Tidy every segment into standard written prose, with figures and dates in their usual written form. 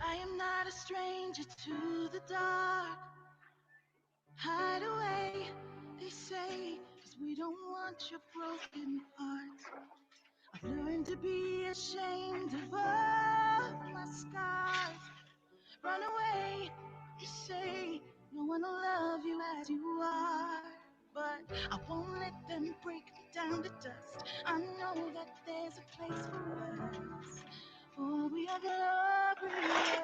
I am not a stranger to the dark. Hide away, they say, 'cause we don't want your broken parts. I've learned to be ashamed of all my scars. Run away, they say, no one will love you as you are. But I won't let them break me down to dust. I know that there's a place for us, for we are glorious.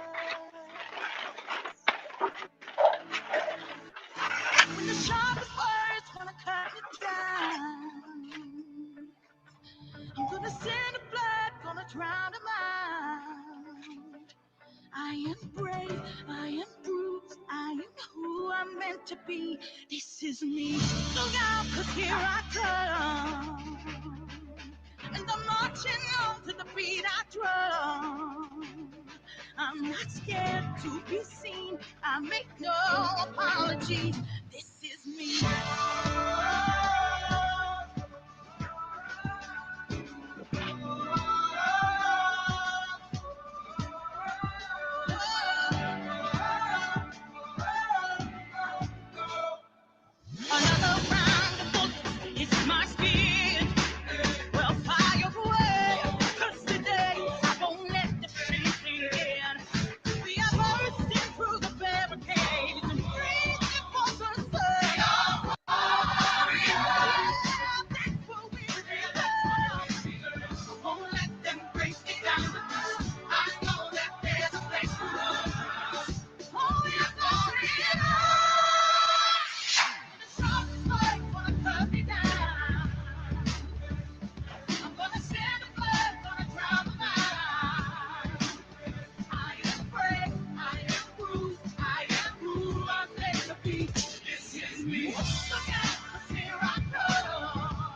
When the sharpest words wanna cut me down, I'm gonna send the blood, gonna drown them out. I am brave, I am bruised, I am who I'm meant to be. This is me. Look out, 'cause here I come. And I'm marching on to the beat I drum. I'm not scared to be seen. I make no apologies. This is me. Another round of bullets hits my skin. Well, fire away, 'cause today I won't let the shame sink in. We are bursting through the barricades and reaching for the sun. That's what we feel. Won't let them break it down. I know that there's a place for us. Oh, we are glorious. The sharpest words wanna cut me down. I'm gonna send the blood, gonna drown the mind. I am brave, I am bruised, I am who I'm meant to be. This is me. Look out, 'cause here I come.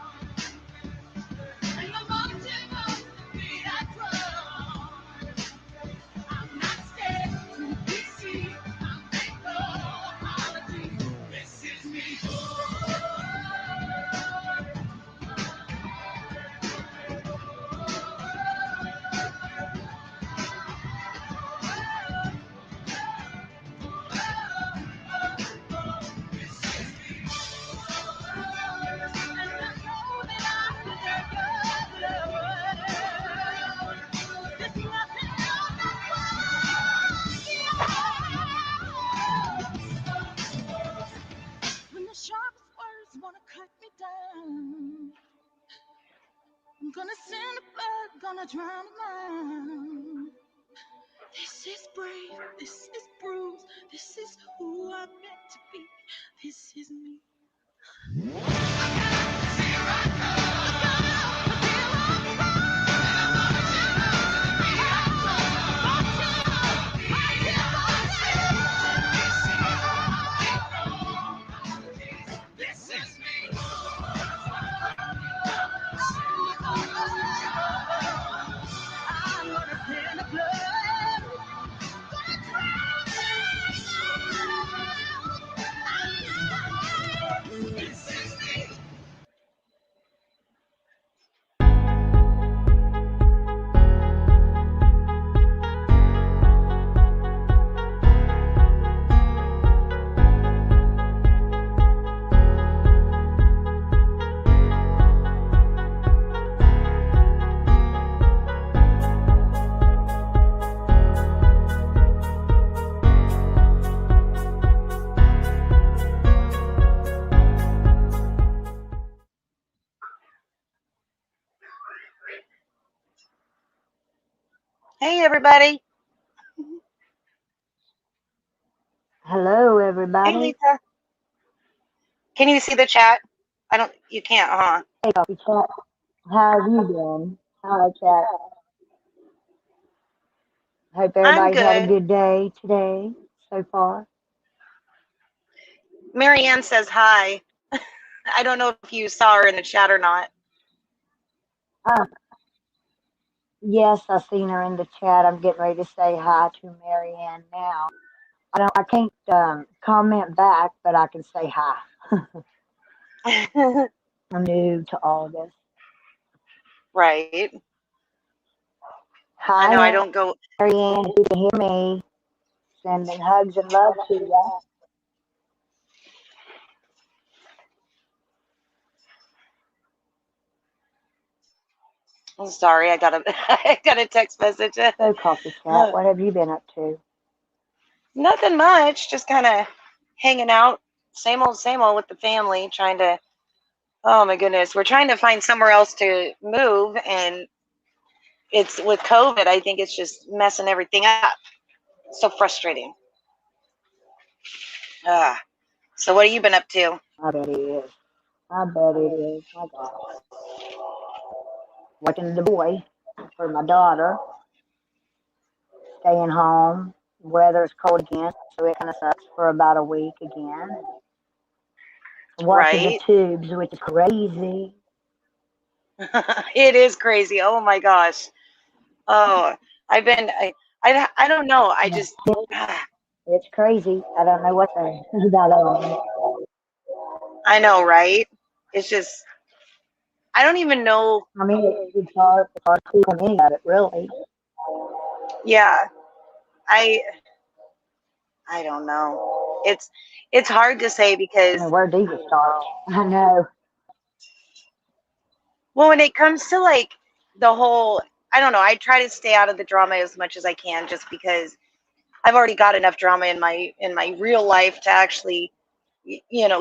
And I'm marching on to the beat I drum. I'm not scared to be seen. I make no apology. This is me. When the sharpest words wanna cut me down, I'm gonna send the blood, gonna drown the mind. This is brave, this is bruised, this is who I'm meant to be. This is me. This is me. I'm gonna send the blood, gonna drown the mind. This is me. Hey, everybody. Hello, Hey, everybody. Lisa. Can you see the chat? You can't, huh? Hey, Coffee Chat. How have you been? Hi, Chat. Hope I'm everybody's had a good. good day today so far. Marianne says hi. I don't know if you saw her in the chat or not. Uh, yes, I seen her in the chat. I'm getting ready to say hi to Marianne now. I can't comment back, but I can say hi. I'm new to all this. Right. I know I Hi, don't go. Marianne. If you can hear me, sending hugs and love to you. I'm sorry, I got a I got a text message. So, Coffee Chat, what have you been up to? Nothing much, just kind of hanging out, same old with the family, trying to. Oh my goodness, we're trying to find somewhere else to move, and it's with COVID. I think it's just messing everything up. So frustrating. Ah. So what have you been up to? I bet it is. I bet it is. My God. Watching the boy for my daughter, staying home. Weather's cold again, so it kind of sucks for about a week again. Watching the Right? tubes, which is crazy. It is crazy. Oh my gosh. Oh, I've been. I don't know. I just. ah, It's crazy. I don't know what to think about it. I know, right? It's just. I don't even know. I mean, it's hard to keep on any of it, really. Yeah. I. I don't know. It's hard to say I because, mean, where do you start? I know. well, when it comes to like the whole, I don't know. I try to stay out of the drama as much as I can, just because I've already got enough drama in my real life to actually,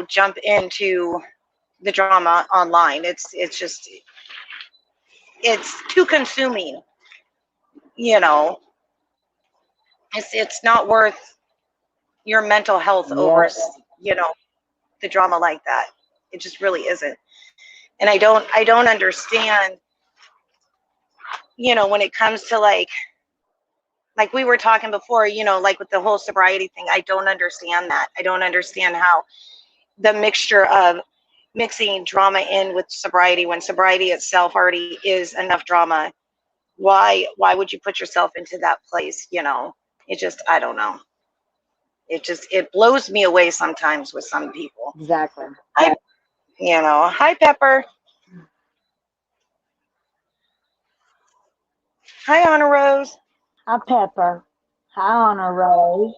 jump into the drama online. It's just it's too consuming. You know, it's not worth your mental health over, Yep. you know, the drama like that. It just really isn't. And I don't understand, when it comes to like we were talking before, like with the whole sobriety thing. I don't understand that. I don't understand how the mixture of mixing drama in with sobriety, when sobriety itself already is enough drama. Why would you put yourself into that place? It just, I don't know. It blows me away sometimes with some people. Exactly. Hi Pepper. Hi Honor Rose. Hi, Pepper. Hi, Honor Rose.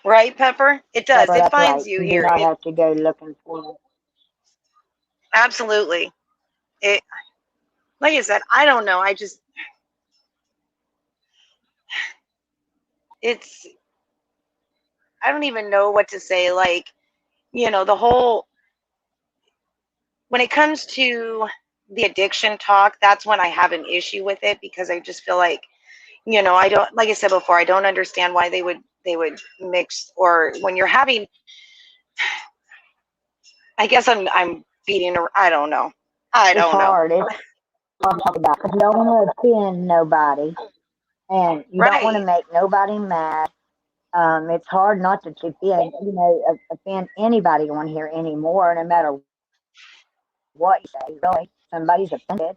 Right, Pepper? It does. Pepper, It that's right. finds you You do here. not It have to go looking for it. absolutely. It Like I said, I don't know. It's I don't even know what to say. Like, the whole, when it comes to the addiction talk, that's when I have an issue with it, because I just feel like, I don't, like I said before, I don't understand why they would mix, or when you're having, I guess I'm beating, I don't know. I It's don't know. hard. It's hard to talk about because you don't want to offend nobody and you don't want to Right. make nobody mad. It's hard not to offend, offend anybody on here anymore, no matter what you say, really. Somebody's offended.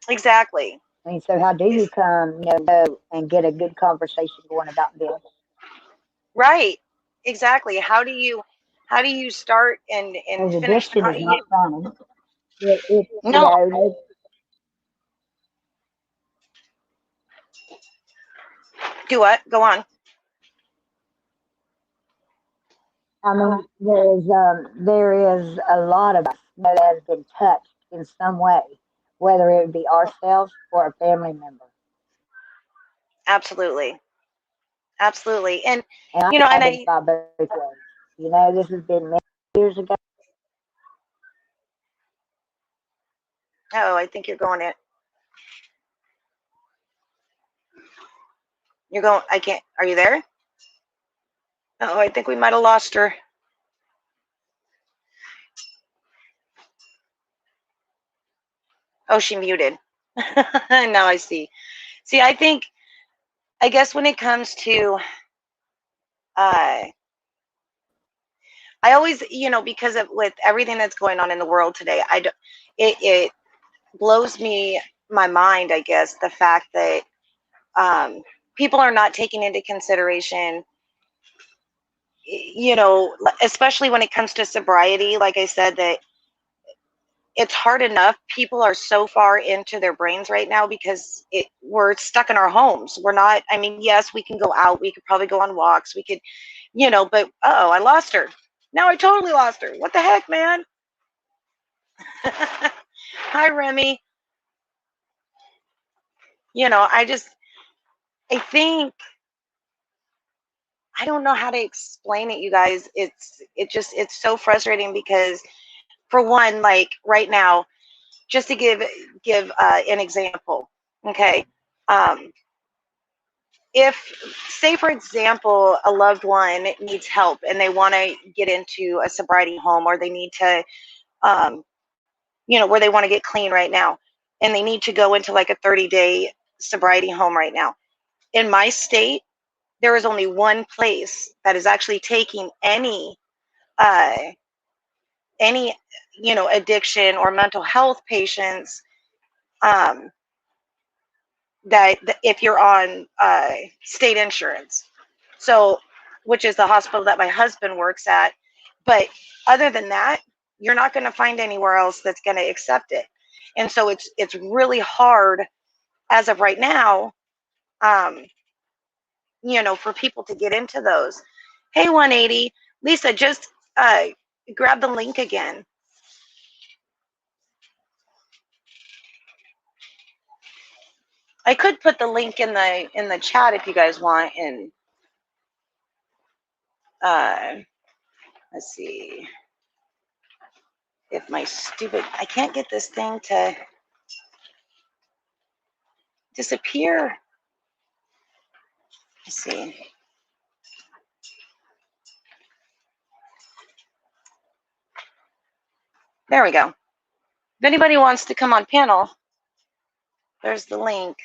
Exactly. I mean, so how do you come, go and get a good conversation going about this? Right. Exactly. How do you start and Because finish the addiction is not funny. It no. Do what? Go on. I mean, there is a lot of us that has been touched in some way, whether it be ourselves or a family member. Absolutely. Absolutely. And And I you can know, and I identify both ways. This has been many years ago. oh, I think you're going in. You're going, I can't, are you there? Oh, I think we might have lost her. Oh, she muted. Now I see. See, I guess when it comes to, uh, I always, because of with everything that's going on in the world today, it blows me my mind, I guess, the fact that um, people are not taking into consideration, especially when it comes to sobriety. Like I said, that it's hard enough. People are so far into their brains right now because we're stuck in our homes. We're not, I mean, yes, we can go out. We could probably go on walks. We could, but, oh, I lost her. Now I totally lost her. What the heck, man? Hi, Remy. I think, I don't know how to explain it, you guys. It's so frustrating because, for one, like right now, just to give an example, okay? If, say, for example, a loved one needs help and they want to get into a sobriety home, or they need to, where they want to get clean right now, and they need to go into like a 30-day sobriety home right now. In my state, there is only one place that is actually taking any addiction or mental health patients, that if you're on state insurance, so, which is the hospital that my husband works at. But other than that, you're not going to find anywhere else that's going to accept it. And so it's really hard as of right now, for people to get into those. Hey, 180, Lisa, just grab the link again. I could put the link in the chat if you guys want. And let's see if I can't get this thing to disappear. Let's see. There we go. If anybody wants to come on panel, there's the link.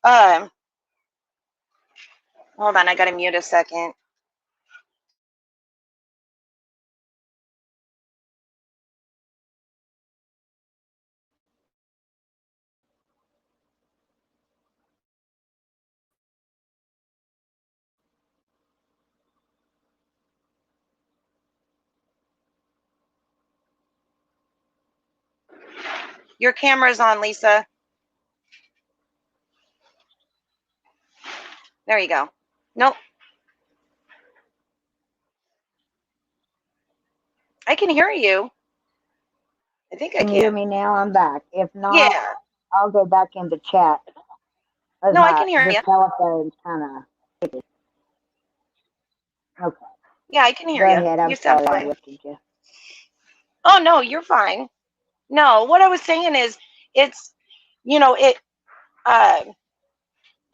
Hold on, I gotta mute a second. Your camera's on, Lisa. There you go. Nope. I can hear you. I think I can. Can you hear me now? I'm back. If not, Yeah. I'll go back into chat. No, I can hear you. The telephone's kind of. Okay. Yeah, I can hear Go you. ahead. I'm You sound sorry I fine. lifted you. Oh, no, you're fine. No, what I was saying is, it's,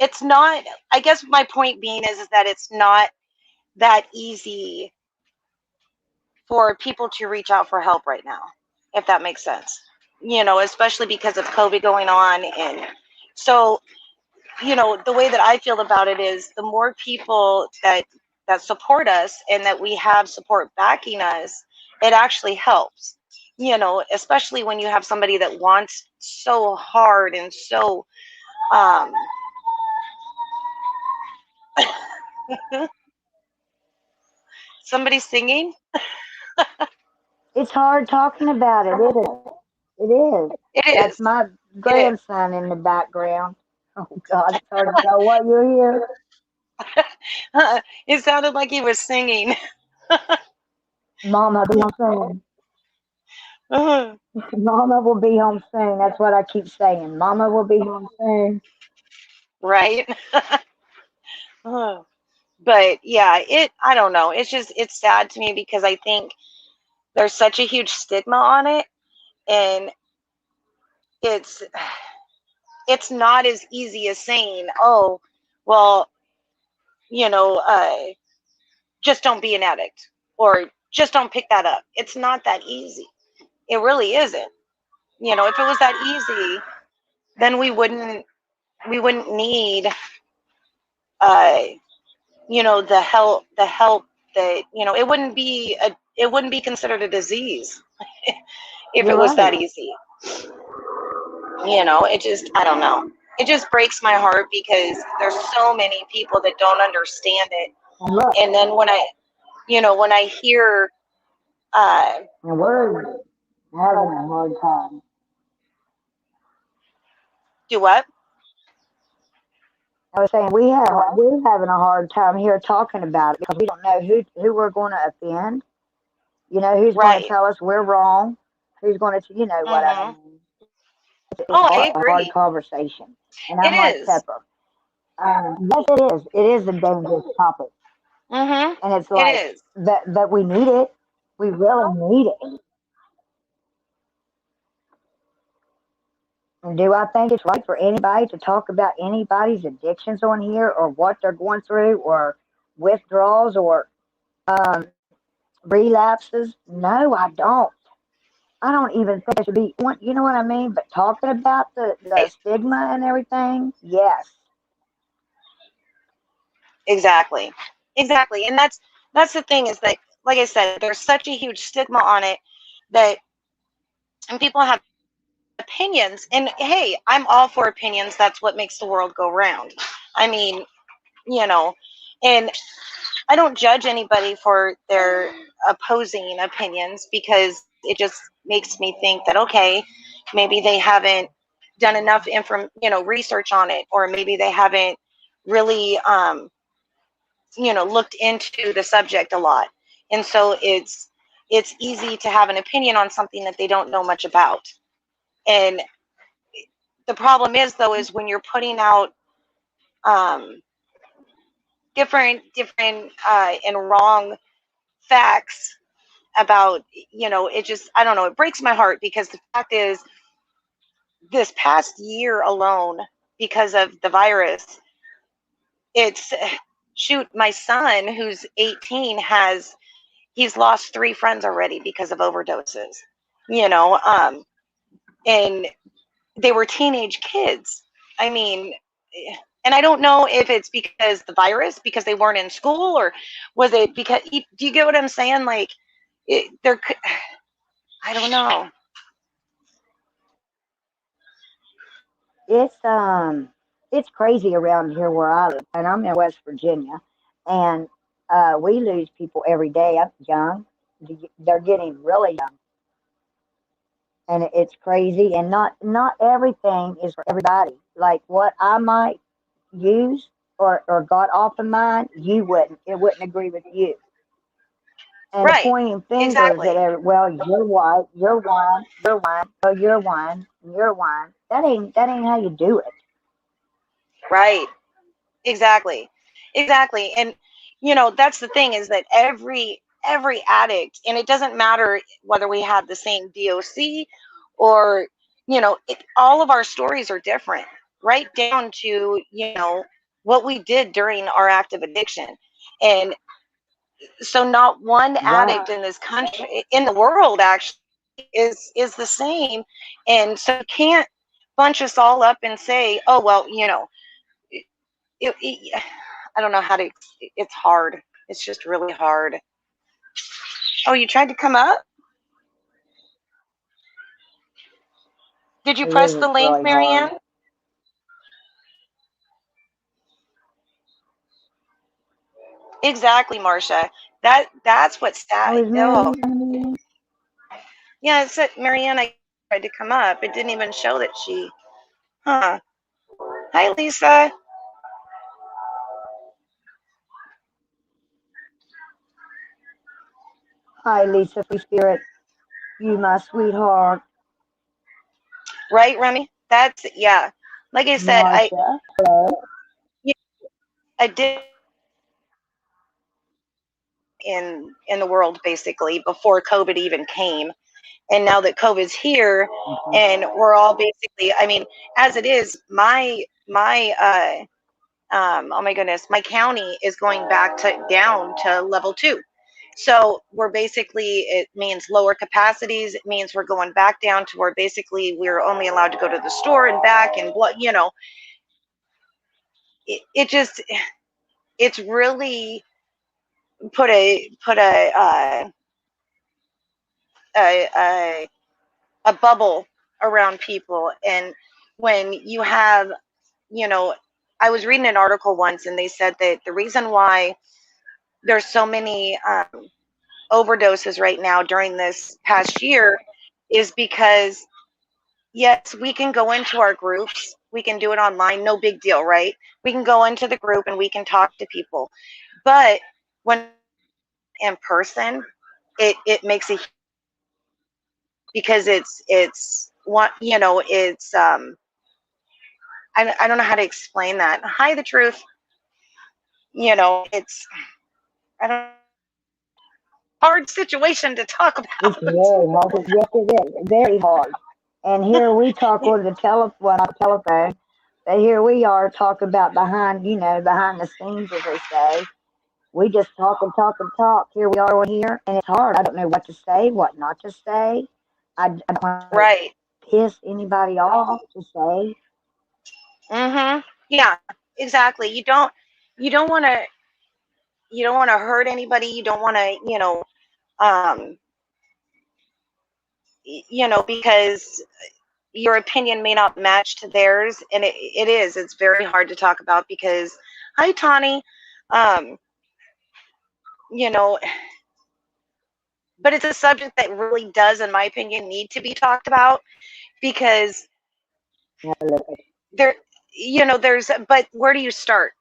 it's not, I guess my point being is that it's not that easy for people to reach out for help right now, if that makes sense. Especially because of COVID going on. And so, the way that I feel about it is, the more people that support us and that we have support backing us, it actually helps. Especially when you have somebody that wants so hard and so somebody singing. It's hard talking about it, isn't it? It is. It That's is. my It grandson in the background. Oh God, it's hard to tell what you hear. is. It sounded like he was singing. Mama be home soon. Mama will be home soon. That's what I keep saying. Mama will be home soon. Right. But yeah, I don't know. It's sad to me because I think there's such a huge stigma on it, and it's not as easy as saying, oh, well, just don't be an addict, or just don't pick that up. It's not that easy. It really isn't. If it was that easy, then we wouldn't need the help that, it wouldn't be considered a disease if You're it was that right. easy. I don't know. It just breaks my heart because there's so many people that don't understand it. And look, And then when I hear, and we're having a hard time. Do what? I was saying we're having a hard time here talking about it because we don't know who we're going to offend. You know, who's going to Right. tell us we're wrong? Who's going to, you know what I Mm-hmm. mean? It's Oh, I a hard agree. conversation. And It I'm like is. Pepper. Yes, it is. It is a dangerous topic, Mm-hmm. and it's It like is. that we need it. We really need it. And do I think it's right for anybody to talk about anybody's addictions on here or what they're going through or withdrawals or um, relapses? No, I don't. I don't even think it should be, you know what I mean? But talking about the Right. stigma and everything, yes. Exactly. Exactly. And that's the thing is that, like I said, there's such a huge stigma on it that, and people have opinions. And hey, I'm all for opinions. That's what makes the world go round. I mean, you know, and I don't judge anybody for their opposing opinions because it just makes me think that, okay, maybe they haven't done enough research on it, or maybe they haven't really looked into the subject a lot. And so it's easy to have an opinion on something that they don't know much about. And the problem is, though, is when you're putting out um, different and wrong facts about, it just, I don't know, it breaks my heart because the fact is, this past year alone, because of the virus, it's, shoot, my son who's 18 he's lost 3 friends already because of overdoses, you know, and they were teenage kids. I mean, and I don't know if it's because the virus, because they weren't in school, or was it because, do you get what I'm saying? Like, there, I don't know. It's it's crazy around here where I live, and I'm in West Virginia, and we lose people every day. I'm young. They're getting really young, and it's crazy. And not everything is for everybody. Like what I might use or got off of mine, you wouldn't. It wouldn't agree with you. And Right. pointing fingers at Exactly. well, you're white, you're one, oh, you're one, you're one. That ain't how you do it. Right. Exactly. Exactly. And that's the thing, is that every addict, and it doesn't matter whether we have the same DOC, or all of our stories are different, right down to what we did during our active addiction. And so not one Right. addict in this country, in the world, actually is the same. And so you can't bunch us all up and say, oh well, it, I don't know how to. It's hard. It's just really hard. Oh, you tried to come up? Did you It press is the link, really hard. Marianne? Exactly, Marcia. That's what Oh, stat. is Oh, Marianne? yeah. It said Marianne. I tried to come up. It didn't even show that she. Huh. Hi, Lisa. Hi, Lisa Free Spirit. You my sweetheart. Right, Remy? That's, yeah. Like I said, Marcia. Hello. yeah, I did in the world basically before COVID even came. And now that COVID's here, Mhm. and we're all basically, I mean, as it is, oh my goodness, my county is going back to down to level 2. So we're basically, it means lower capacities. It means we're going back down to where basically we're only allowed to go to the store and back, and it just, it's really put a, a bubble around people. And when you have, you know, I was reading an article once, and they said that the reason why there's so many overdoses right now during this past year is because, yes, we can go into our groups. We can do it online. No big deal, right? We can go into the group and we can talk to people. But when in person, it makes a, because it's what, it's I don't know how to explain that. Hi, the truth. It's, I don't, hard situation to talk It's about. very hard. Yes, it is. Very hard. And here we talk over the well, not telephone, but here we are talking about behind the scenes, as they say. We just talk and talk and talk. Here we are on here, and it's hard. I don't know what to say, what not to say. I don't want to Right. piss anybody off to say. Yeah, exactly. You don't want to, hurt anybody. You don't want to, um, because your opinion may not match to theirs, and it's very hard to talk about because, hi, Tawny, um, you know, but it's a subject that really does, in my opinion, need to be talked about because Absolutely. there, but where do you start?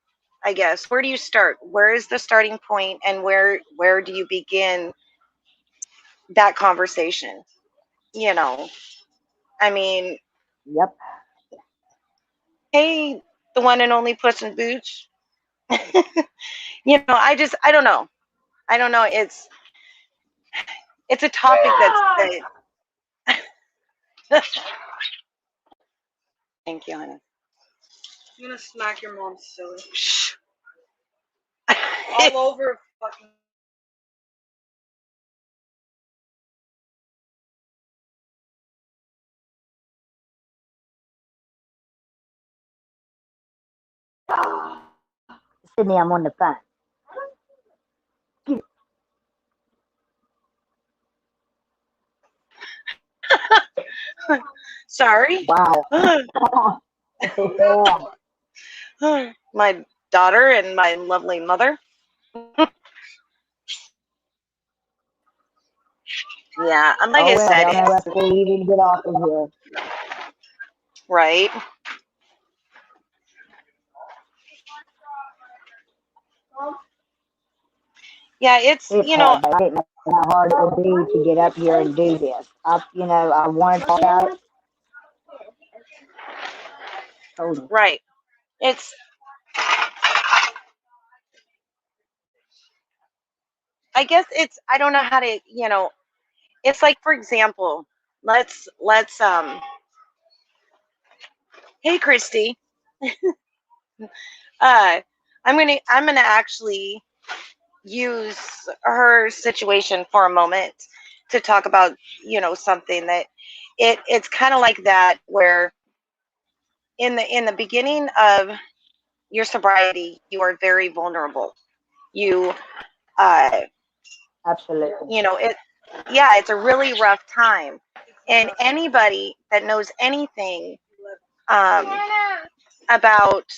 I guess, where do you start? Where is the starting point, and where do you begin that conversation? You know, I mean, Yep. hey, the one and only Puss in Boots. I don't know. I don't know. It's a topic that thank you, honey. I'm gonna smack your mom silly. Shh. All over fucking. Sydney, I'm on the phone. Get Sorry. Wow. Yeah. My daughter and my lovely mother. Yeah, and like Oh I well, said, they'll know it's after you even get off of here. right. Yeah, It's hard, but I didn't know how hard it would be to get up here and do this. I wanted to talk about it. Hold on. right. It's, I guess I don't know how to, it's like, for example, let's hey, Christy, uh, I'm gonna actually use her situation for a moment to talk about, something that it's kind of like that, where in the beginning of your sobriety, you are very vulnerable. You, uh, Absolutely. it, yeah, it's a really rough time. And anybody that knows anything, um, about,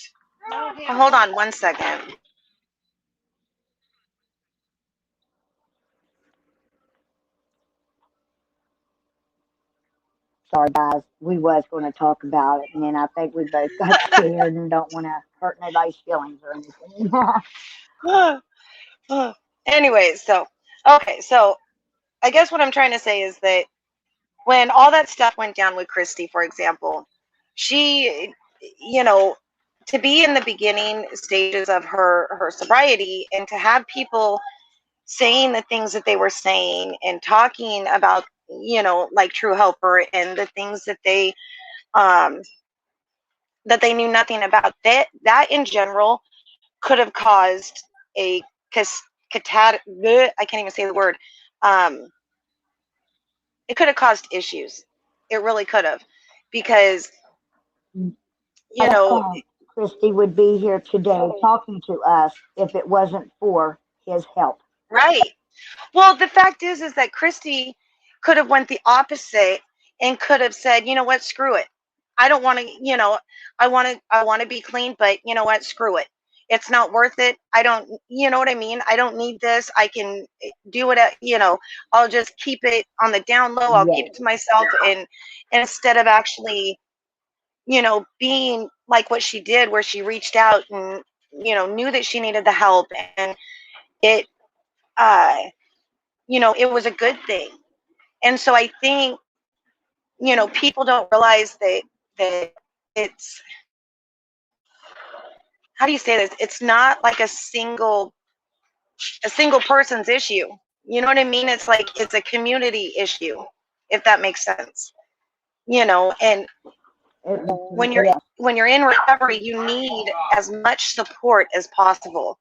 hold on one second. Sorry, guys. We was going to talk about it, and then I think we both got scared and don't want to hurt nobody's feelings or anything. Anyways, okay, so I guess what I'm trying to say is that when all that stuff went down with Christy, for example, she, you know, to be in the beginning stages of her sobriety and to have people saying the things that they were saying and talking about, like True Helper and the things um that they knew nothing about, that in general could have caused a I can't even say the word. Um, it could have caused issues. It really could have, because I you don't know, think Christy would be here today talking to us if it wasn't for his help. right. Well, the fact is that Christy could have went the opposite and could have said, you know what, screw it. I don't want to, I want to be clean, but you know what, screw it. It's not worth it. I don't, you know what I mean? I don't need this. I can do it, I'll just keep it on the down low. I'll keep Yes. it to myself. And instead of actually, being like what she did, where she reached out and, knew that she needed the help, and it, uh, it was a good thing. And so I think, people don't realize that it's, how do you say this? It's not like a single person's issue. You know what I mean? It's like it's a community issue, if that makes sense. And when you're Yes. when you're in recovery, you need as much support as possible.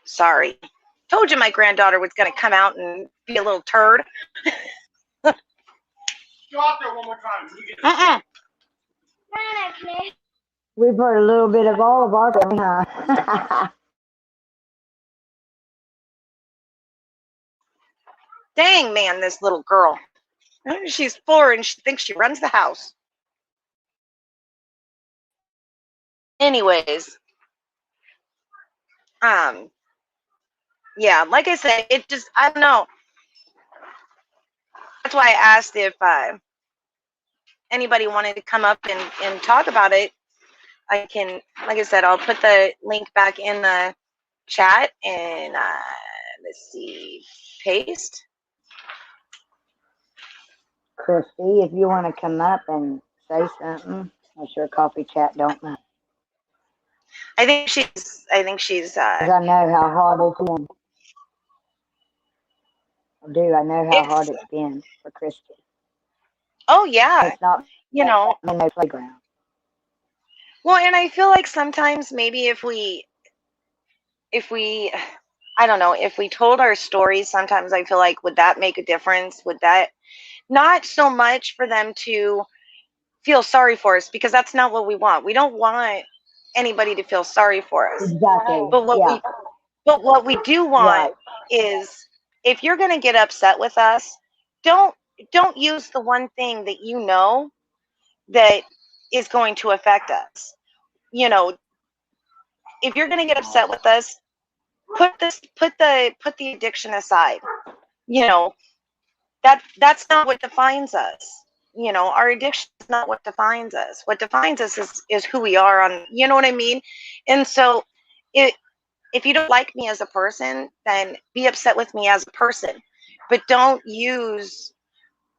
Sorry. Told you my granddaughter was going to come out and be a little turd. Go out there one more time. Mm-mm. We've heard a little bit of all of our family, huh? Dang, man, this little girl. She's 4 and she thinks she runs the house. Anyways, yeah, like I said, it just, I don't know. That's why I asked if anybody wanted to come up and talk about it. I can, like I said, I'll put the link back in the chat and let's see, paste. Christy, if you want to come up and say something, I'm sure Coffee Chat don't know. I think she's 'Cause I know how hard it's been. I know how hard it's been for Christy. oh yeah, It's not no playground. well, and I feel like sometimes maybe if we I don't know, if we told our stories, sometimes I feel like, would that make a difference? Would that, not so much for them to feel sorry for us, because that's not what we want. We don't want anybody to feel sorry for us. Exactly. But what we do want is, if you're going to get upset with us, don't use the one thing that you know that is going to affect us. If you're going to get upset with us, put the addiction aside. You know, that's not what defines us. Our addiction is not what defines us. What defines us is who we are on, you know what I mean? And so if you don't like me as a person, then be upset with me as a person. But don't use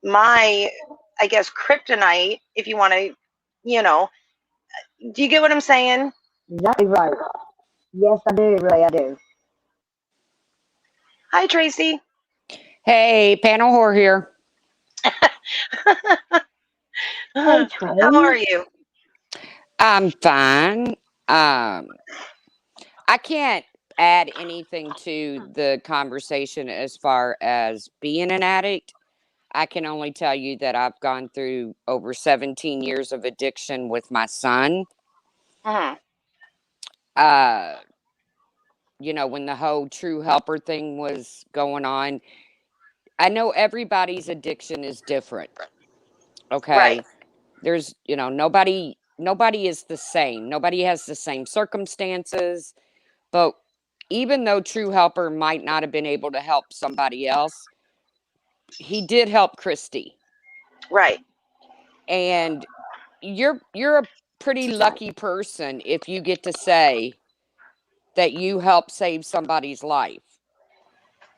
my, I guess, kryptonite, if you want to, do you get what I'm saying? Exactly right. Yes, I do. Really, I do. Hi, Tracy. Hey, panel whore here. Hey, Trey. How are you? I'm fine. I can't add anything to the conversation as far as being an addict. I can only tell you that I've gone through over 17 years of addiction with my son. Mhm. When the whole True Helper thing was going on, I know everybody's addiction is different. Okay. Right. There's, nobody is the same. Nobody has the same circumstances. But even though True Helper might not have been able to help somebody else, he did help Christy. Right. And you're a pretty lucky person if you get to say that you helped save somebody's life.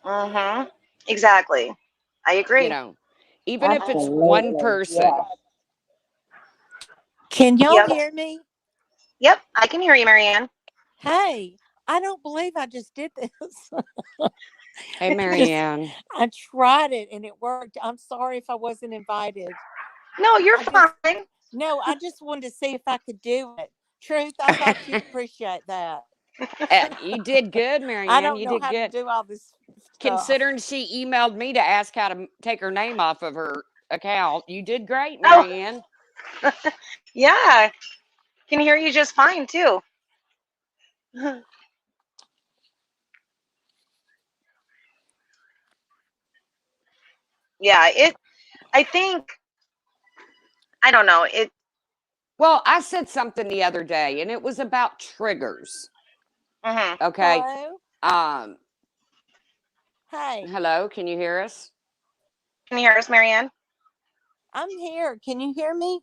Mhm. Exactly. I agree. Even if it's one Absolutely. person. Yes. Can y'all Yep. hear me? Yep, I can hear you, Marianne. Hey, I don't believe I just did this. Hey, Marianne. I tried it and it worked. I'm sorry if I wasn't invited. No, you're fine. No, I just wanted to see if I could do it. Truth, I thought you'd appreciate that. You did good, Marianne. I don't you know did how good. to do all this stuff. Considering she emailed me to ask how to take her name off of her account, you did great, Marianne. Yeah, can hear you just fine too. Yeah, I think, I don't know. Well, I said something the other day, and it was about triggers. Mhm. Okay. Hello? Um, Hey, hello, can you hear us? Can you hear us, Marianne? I'm here. Can you hear me?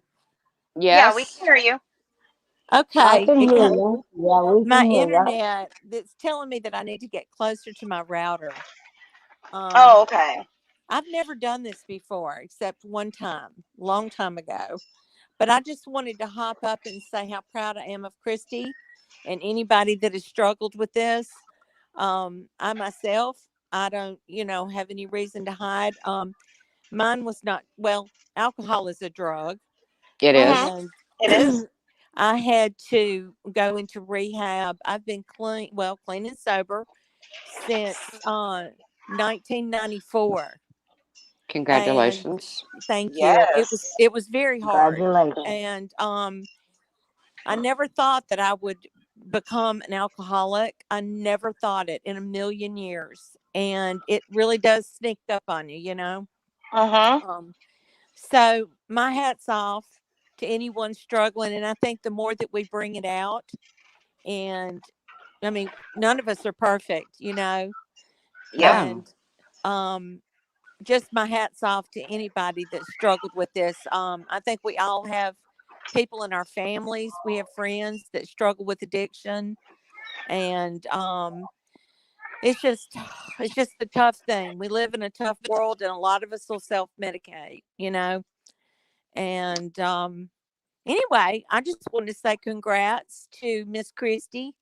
Yeah, we Yes. can hear you. I Okay. can hear you. Yeah, we My can hear you. internet that's telling me that I need to get closer to my router. Um, Oh, okay. I've never done this before except one time, long time ago. But I just wanted to hop up and say how proud I am of Christy and anybody that has struggled with this. I myself, I don't, have any reason to hide. Mine was not, well, alcohol is a drug. It Mhm. is. And It is. I had to go into rehab. I've been clean and sober since 1994. And Congratulations. thank you. It was Yes. it was very hard. Congratulations. And I never thought that I would become an alcoholic. I never thought it in a million years. And it really does sneak up on you. Mhm. Um So my hat's off to anyone struggling. And I think the more that we bring it out, and I mean, none of us are perfect. Yep. No. And um, just my hat's off to anybody that struggled with this. I think we all have people in our families. We have friends that struggle with addiction. And it's just, it's just a tough thing. We live in a tough world, and a lot of us will self-medicate. And anyway, I just wanted to say congrats to Miss Christie.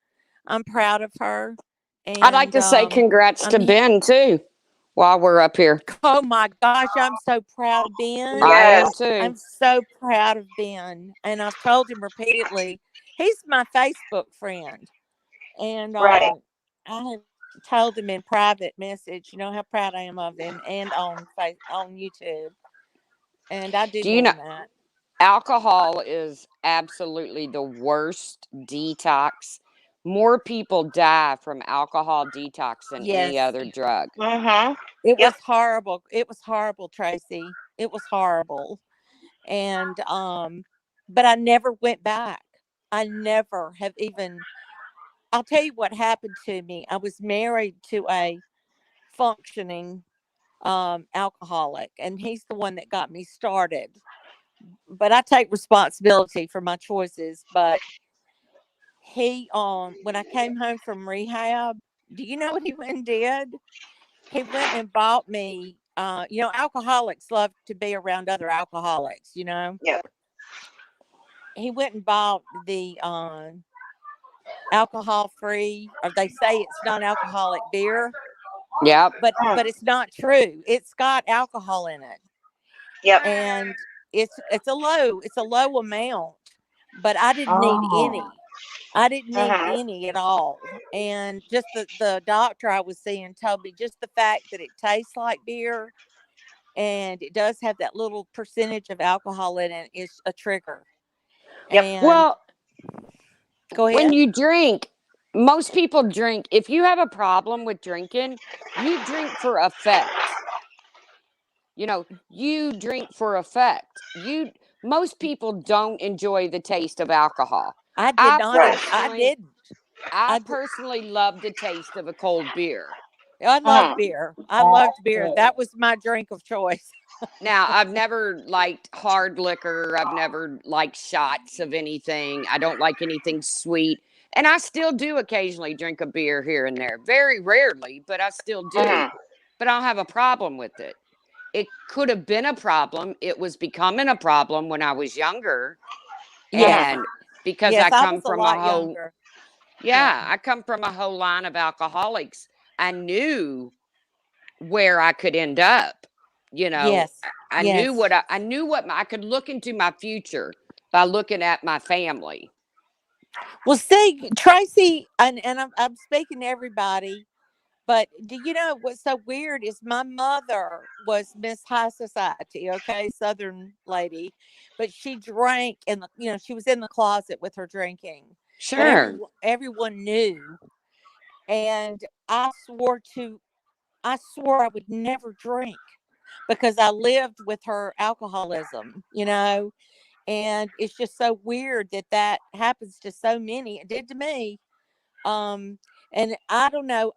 I'm proud of her. I'd like And to say congrats to I'm Ben too while we're up here. oh my gosh, I'm so proud of Ben. I am Yes. too. I'm so proud of Ben. And I've told him repeatedly, he's my Facebook friend. And Right. I have told him in private message, how proud I am of him, and on YouTube. And I do Do you know mean that. alcohol is absolutely the worst detox? More people die from alcohol detox than any Yes. other drug. Mhm. It Yep. was horrible. It was horrible, Tracy. It was horrible. And but I never went back. I never have even I'll tell you what happened to me. I was married to a functioning alcoholic, and he's the one that got me started. But I take responsibility for my choices. But he when I came home from rehab, do you know what he went and did? He went and bought me alcoholics love to be around other alcoholics. Yep. He went and bought the alcohol free, or they say it's non-alcoholic beer, Yep. but Mm. it's not true. It's got alcohol in it. Yep. And it's a low amount, but I didn't need Oh, any. I didn't need Mhm. any at all. And just the doctor I was seeing told me just the fact that it tastes like beer and it does have that little percentage of alcohol in it is a trigger. Yep. And Well, go when ahead. you drink, most people drink. If you have a problem with drinking, you drink for effect. You drink for effect. Most people don't enjoy the taste of alcohol. I did I not. Right. I personally didn't. I I did. personally love the taste of a cold beer. I love Mhm. beer. I that's loved beer. good. That was my drink of choice. Now, I've never liked hard liquor. I've never liked shots of anything. I don't like anything sweet. And I still do occasionally drink a beer here and there. Very rarely, but I still do. Mhm. But I don't have a problem with it. It could have been a problem. It was becoming a problem when I was younger. Yes. Mhm. And because Yes, I I come was a from a lot whole, younger. Yeah. yeah, I come from a whole line of alcoholics. I knew where I could end up. You know, Yes. I knew Yes. what I knew I could look into my future by looking at my family. Well, see, Tracy, and I'm speaking to everybody, But do you know what's so weird is my mother was Miss High Society, okay, Southern lady, but she drank and she was in the closet with her drinking, but Sure. everyone knew, and I swore I would never drink because I lived with her alcoholism, and it's just so weird that that happens to so many. It did to me. Um, and I don't know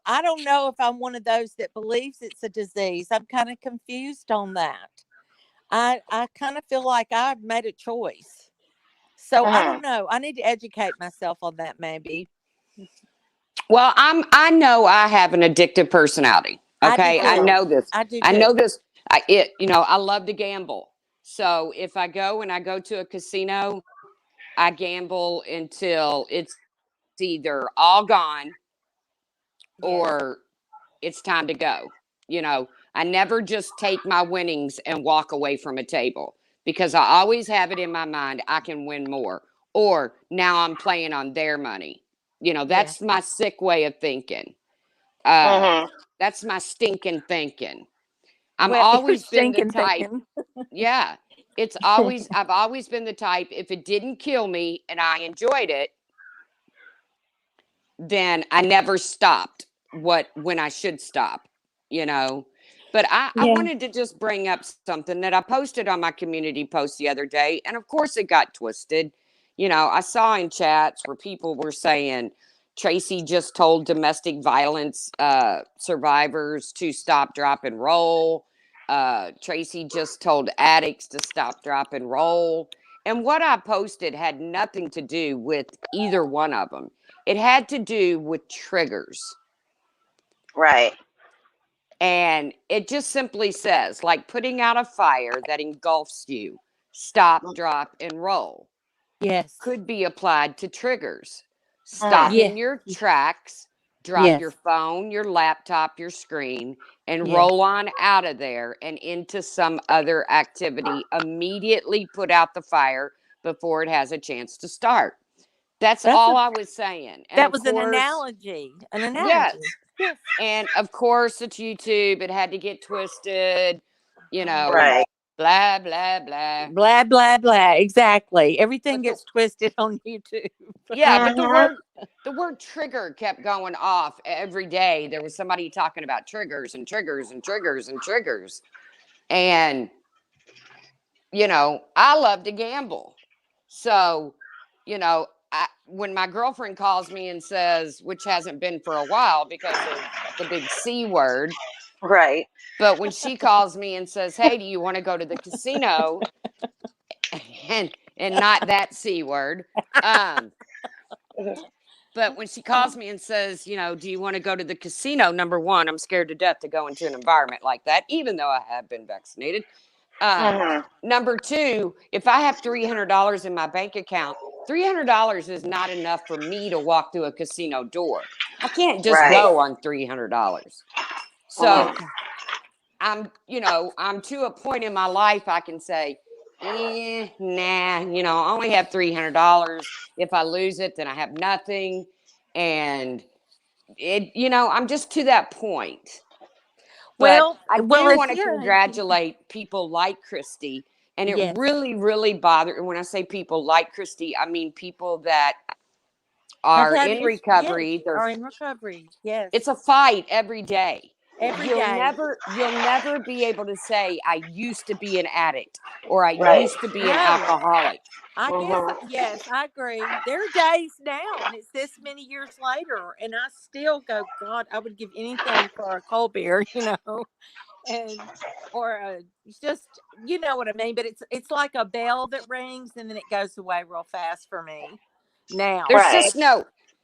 if I'm one of those that believes it's a disease. I'm kind of confused on that. I kind of feel like I've made a choice. So I Mhm. don't know. I need to educate myself on that maybe. Well, I know I have an addictive personality. I do Okay, I Mhm. too. know this. I do I too. know this. I love to gamble. So if I go to a casino, I gamble until it's either all gone Yes. or it's time to go. I never just take my winnings and walk away from a table because I always have it in my mind I can win more. Or now I'm playing on their money. Yeah. That's my sick way of thinking. Uh, Mhm. that's my stinking thinking. I'm Well, you're always been the stinking type. thinking. Yeah, I've always been the type. If it didn't kill me and I enjoyed it, then I never stopped when I should stop, you know. But I Yeah. wanted to just bring up something that I posted on my community post the other day. And of course it got twisted. I saw in chats where people were saying Tracy just told domestic violence survivors to stop, drop, and roll. Tracy just told addicts to stop, drop, and roll. And what I posted had nothing to do with either one of them. It had to do with triggers. Right. And it just simply says, like putting out a fire that engulfs you, stop, drop, and roll, Yes. could be applied to triggers. Stop Mhm. Yeah. in your tracks, drop your Yes. phone, your laptop, your screen, and Yes. roll on out of there and into some other activity. Immediately put out the fire before it has a chance to start. That's That's all a I was saying. And that of was an course, analogy. An analogy. yes. Yes. And of course, it's YouTube. It had to get twisted, you Mhm. know, Right. blah, blah, blah. Blah blah blah. Exactly. Everything But the gets twisted on YouTube. yeah, but the Mhm. word the word trigger kept going off every day. There was somebody talking about triggers and triggers and triggers and triggers. And I love to gamble. So, when my girlfriend calls me and says, which hasn't been for a while because of the big C word, Right. but when she calls me and says, "Hey, do you want to go to the casino?" and not that C word, um, but when she calls me and says, "Do you want to go to the casino?" Number one, I'm scared to death to go into an environment like that, even though I have been vaccinated. Mhm. Number two, if I have $300 in my bank account, $300 is not enough for me to walk through a casino door. I can't just Right. go on $300. So Mhm. I'm to a point in my life I can say, nah, I only have $300. If I lose it, then I have nothing. And I'm just to that point. But I Well, do if want to you're congratulate people like Christy. And it yes, really, really bothered. And when I say people like Christy, I mean people that have are had in is yes, recovery. are in recovery. Yes, It's a fight every day. every day. You'll never be able to say I used to be an addict or I Right. used to be an No, alcoholic. I guess Mhm. yes, I agree. There are days now, and it's this many years later, and I still go, God, I would give anything for a cold beer, and or it's just you know what I mean. But it's like a bell that rings and then it goes away real fast for me now. There's Right. just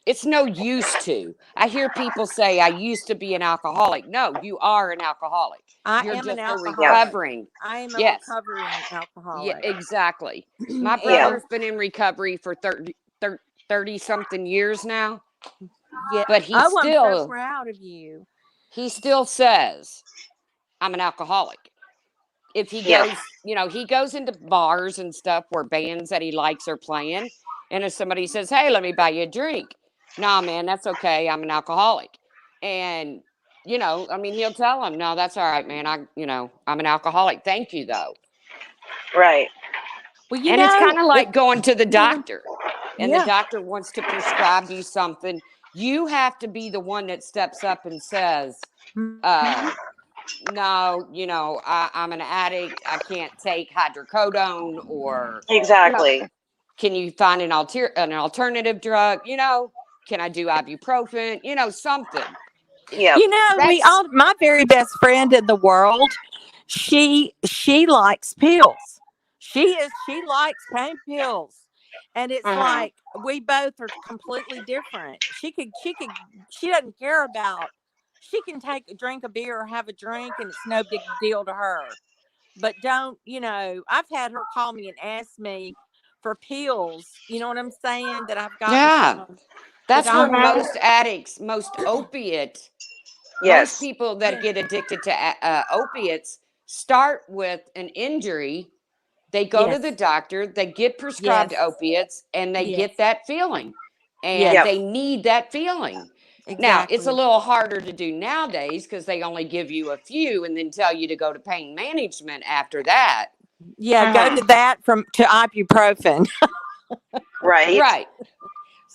it's no used to. I hear people say I used to be an alcoholic. No, you are an alcoholic. I You're am an just a Yeah. alcoholic. recovering. I am a Yes. recovering Yeah, alcoholic. exactly. My Yeah. And brother's been in recovery for 30 something years now, yeah, but oh, I'm so proud of you. he still says I'm an alcoholic. If he Yeah. goes, he goes into bars and stuff where bands that he likes are playing. And if somebody says, "Hey, let me buy you a drink," "Nah, man, that's okay. I'm an alcoholic." And, you know, I mean, he'll tell them, no, that's all right, man. I'm an alcoholic. Thank you, though. Right. Well, you And it's know, kind of like going to the yeah, doctor, and the doctor wants to prescribe you something. You have to be the one that steps up and says, Mhm. no, you know, I'm an addict. I can't take hydrocodone, or, you know, Exactly. can you find an alternative drug? You know, can I do ibuprofen? You know, something. Yep. You know, That's my very best friend in the world, she likes pills. She likes pain pills. And it's Mhm. like we both are completely different. She doesn't care about, she can take a drink of beer or have a drink and it's no big deal to her. But don't, I've had her call me and ask me for pills, you know what I'm saying, that I've gotten yeah. from the That's where Mhm. doctor. most addicts, most opiate, most Yes. people that Yeah. get addicted to opiates start with an injury. They go to the Yes. doctor, they get prescribed Yes. opiates, and they Yes. get that feeling. And Yes. Yep. they need that feeling. Now, it's a Exactly. little harder to do nowadays because they only give you a few and then tell you to go to pain management after that. Yeah, go to Mhm. that from to ibuprofen. Right. Right.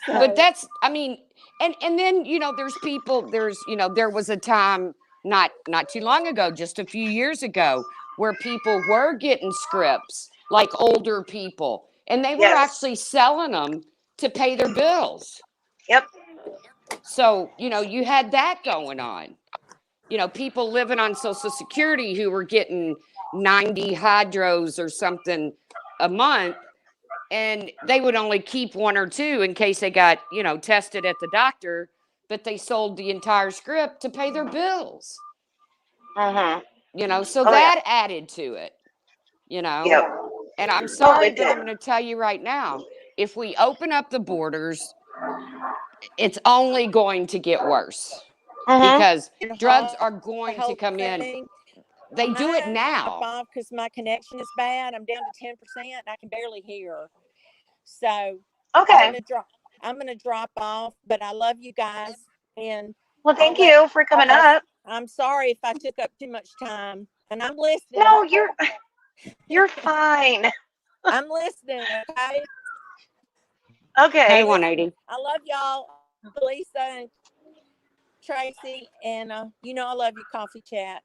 But So that's, I mean, and then, you know, there was a time not too long ago, just a few years ago, where people were getting scripts, like older people, and they were Yes. actually selling them to pay their bills. Yep. So, you know, you had that going on. You know, people living on Social Security who were getting 90 hydros or something a month, and they would only keep one or two in case they got, you know, tested at the doctor, but they sold the entire script to pay their bills. Mhm. You know, so Oh yeah. that added to it, you know. Yep. And I'm Oh, sorry, it but did. I'm going to tell you right now, if we open up the borders, it's only going to get worse Mhm. because the drugs whole are going to thing, come in. They I'm do it gonna drop now. off because my connection is bad. I'm down to 10%. I can barely hear. So I'm Okay. gonna drop. I'm gonna drop off. But I love you guys, and Well, I'll thank let you for coming y'all go. up. I'm sorry if I took up too much time, and I'm listening. No, you're fine. I'm listening. Okay. Hey, Okay. Listen, 180. I love y'all, Lisa and Tracy, and I love you, Coffee Chat.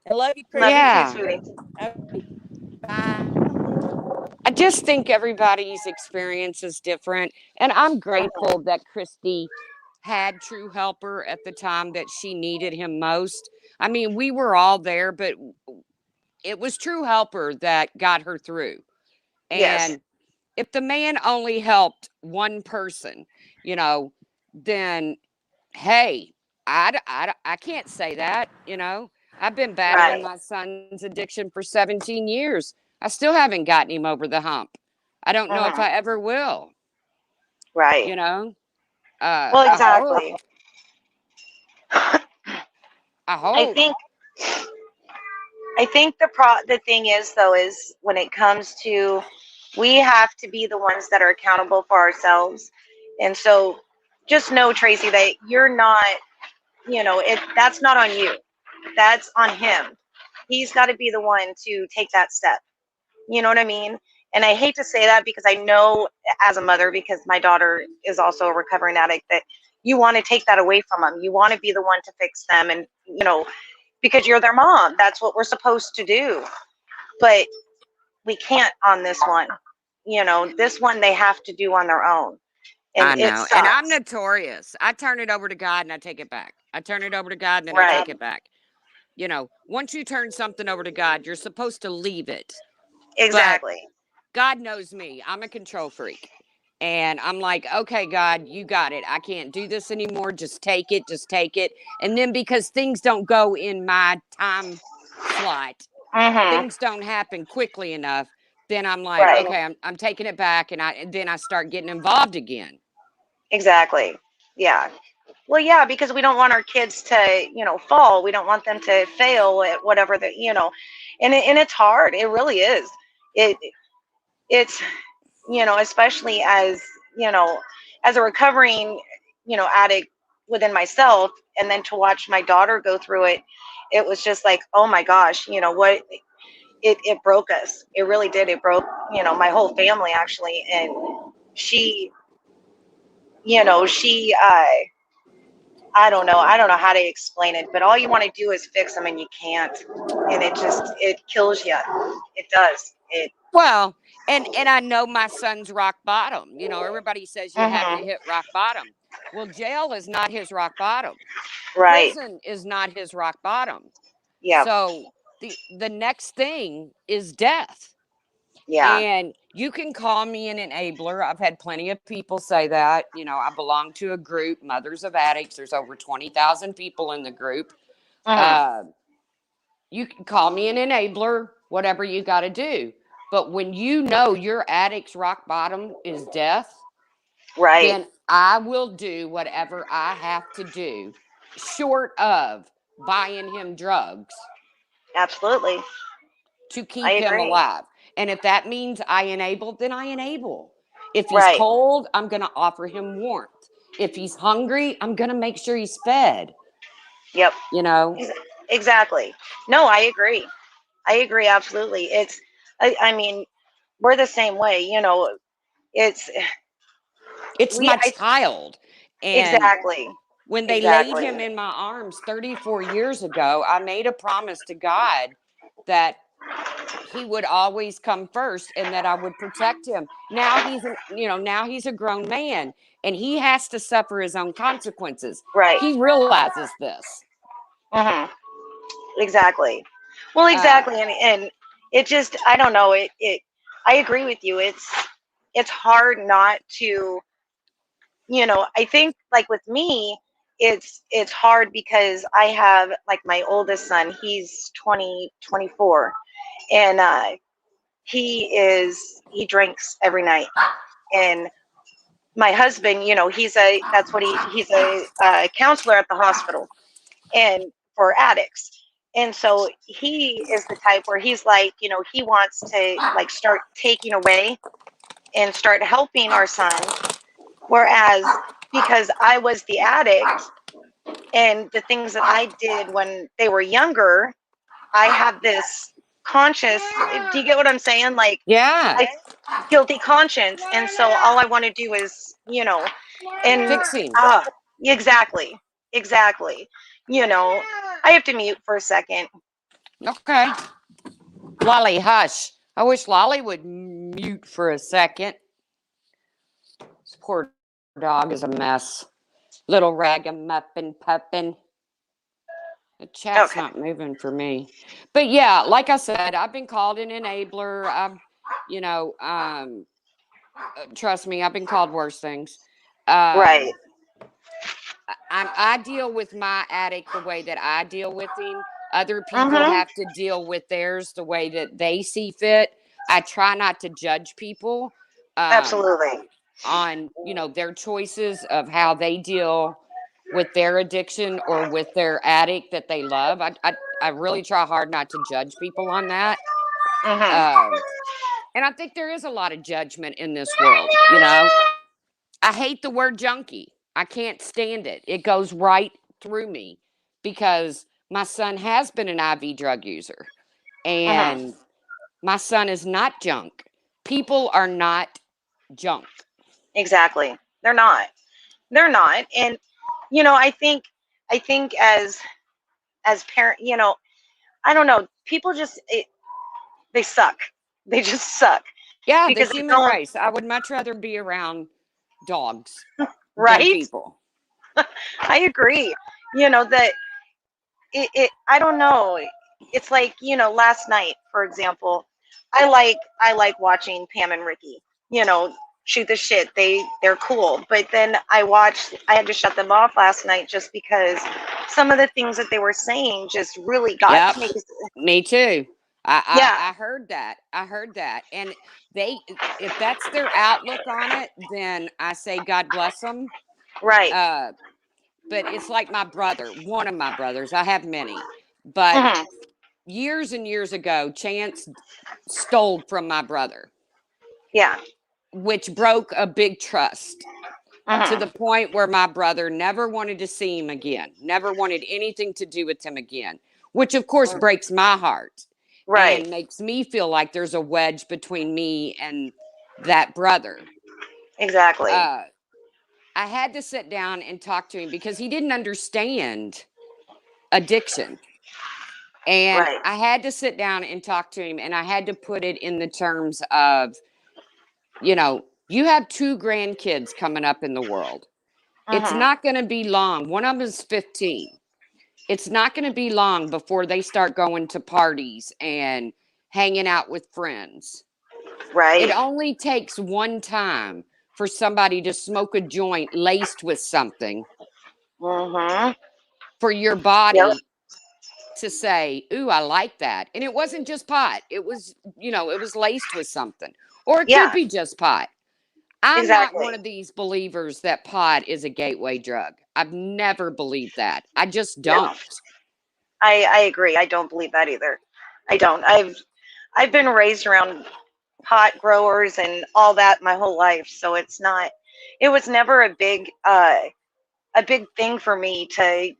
I love you, Love you too, Yeah. Christy. sweetie. Okay, bye. I just think everybody's experience is different. And I'm Mhm. grateful that Christy had True Helper at the time that she needed him most. I mean, we were all there, but it was True Helper that got her through. Yes. And if the man only helped one person, you know, then hey, I can't say that, you know. I've been battling Right. my son's addiction for 17 years. I still haven't gotten him over the hump. I don't know if Mhm. I ever will, Right. you know. Well, I hope. exactly. I I hope. think the thing is though is when it comes to we have to be the ones that are accountable for ourselves. And so just know, Tracy, that you're not, that's not on you. That's on him. He's got to be the one to take that step. You know what I mean? And I hate to say that because I know as a mother, because my daughter is also a recovering addict, that you want to take that away from them. You want to be the one to fix them. And, because you're their mom, that's what we're supposed to do. But we can't on this one. This one they have to do on their own. And I it know. And I'm sucks. notorious. I turn it over to God and I take it back. I turn it over to God and then I Right. take it back. You know, once you turn something over to God, you're supposed to leave it. But Exactly. God knows me. I'm a control freak. And I'm like, okay, God, you got it. I can't do this anymore. Just take it. Just take it. And then because things don't go in my time slot, Mm-hmm. things don't happen quickly enough, then I'm like, Right. okay, I'm taking it back. And then I start getting involved again. Exactly. Yeah. Well, yeah, because we don't want our kids to, fall. We don't want them to fail at whatever and it's hard. It really is. It it's especially as you know as a recovering addict. within myself, and then to watch my daughter go through it, it was just like, oh my gosh, what, it broke us. It really did. It broke, my whole family actually. And she, she I don't know. I don't know how to explain it, but all you want to do is fix them and you can't. And it kills you. It does. Well, and I know my son's rock bottom. Everybody says you have to Mhm. hit rock bottom. Well, jail is not his rock bottom. Right. Prison is not his rock bottom. Yeah. So the next thing is death. Yeah. And you can call me an enabler. I've had plenty of people say that. I belong to a group, Mothers of Addicts. There's over 20,000 people in the group. Mhm. You can call me an enabler, whatever you got to do. But when you know your addict's rock bottom is death, Right. then I will do whatever I have to do, short of buying him drugs, Absolutely. to I keep him agree. alive. And if that means I enable, then I enable. If he's Right. cold, I'm going to offer him warmth. If he's hungry, I'm going to make sure he's fed. Yep. Exactly. Exactly. No, I agree. I agree. Absolutely. I mean, we're the same way. It's It's we. my child. And Exactly. when they laid him in my arms 34 years ago, I made a promise to God that he would always come first and that I would protect him. Now he's a grown man and he has to suffer his own consequences. Right. He realizes this. Mhm. Exactly. Well, exactly. And it just, I don't know. I agree with you. It's hard not to, I think like with me, it's hard because I have like my oldest son, he's 24, and he drinks every night. And my husband, he's a counselor at the hospital and for addicts. And so he is the type where he's like, he wants to like start taking away and start helping our son. Whereas because I was the addict and the things that I did when they were younger, I have this conscious, do you get what I'm saying? Like, Yeah. guilty conscience. And so all I want to do is, and Fix him. exactly. I have to mute for a second. Okay. Lolly, hush. I wish Lolly would mute for a second. This poor dog is a mess. Little ragamuffin puppin. The chat's Okay. not moving for me. But yeah, like I said, I've been called an enabler. Trust me, I've been called worse things. Right. I deal with my addict the way that I deal with him. Other people Mhm. have to deal with theirs the way that they see fit. I try not to judge people Absolutely. on, their choices of how they deal with their addiction or with their addict that they love. I really try hard not to judge people on that. Mhm. And I think there is a lot of judgment in this world. I hate the word junkie. I can't stand it. It goes right through me because my son has been an IV drug user and my son is not junk. People are not junk. Exactly. They're not. And I think as parent, I don't know, people just they suck. They just suck Yeah, the because they human don't, race. I would much rather be around dogs than right? people. I agree. That I don't know. It's like, last night, for example, I like watching Pam and Ricky, shoot the shit. They're cool. But then I had to shut them off last night just because some of the things that they were saying just really got Yep, to me. me too. Yeah, I heard that. And if that's their outlook on it, then I say God bless them. right. But it's like my brother, one of my brothers. I have many, but Mhm. years and years ago, Chance stole from my brother, Yeah. which broke a big trust. to the Mhm. point where my brother never wanted to see him again, never wanted anything to do with him again, which of course Mm. breaks my heart Right. and makes me feel like there's a wedge between me and that brother. Exactly. I had to sit down and talk to him because he didn't understand addiction. And Right. I had to sit down and talk to him, and I had to put it in the terms of, you have 2 grandkids coming up in the world. It's Mhm. not going to be long. One of them is 15. It's not going to be long before they start going to parties and hanging out with friends. It Right. only takes one time for somebody to smoke a joint laced with something Mhm. for your Yep. body to say, "Ooh, I like that." And it wasn't just pot. It was laced with something. Or it could Yeah. be just pot. I'm not one Exactly. of these believers that pot is a gateway drug. I've never believed that. I just No. don't. I agree. I don't believe that either. I don't. I've been raised around pot growers and all that my whole life, so it was never a big thing for me to,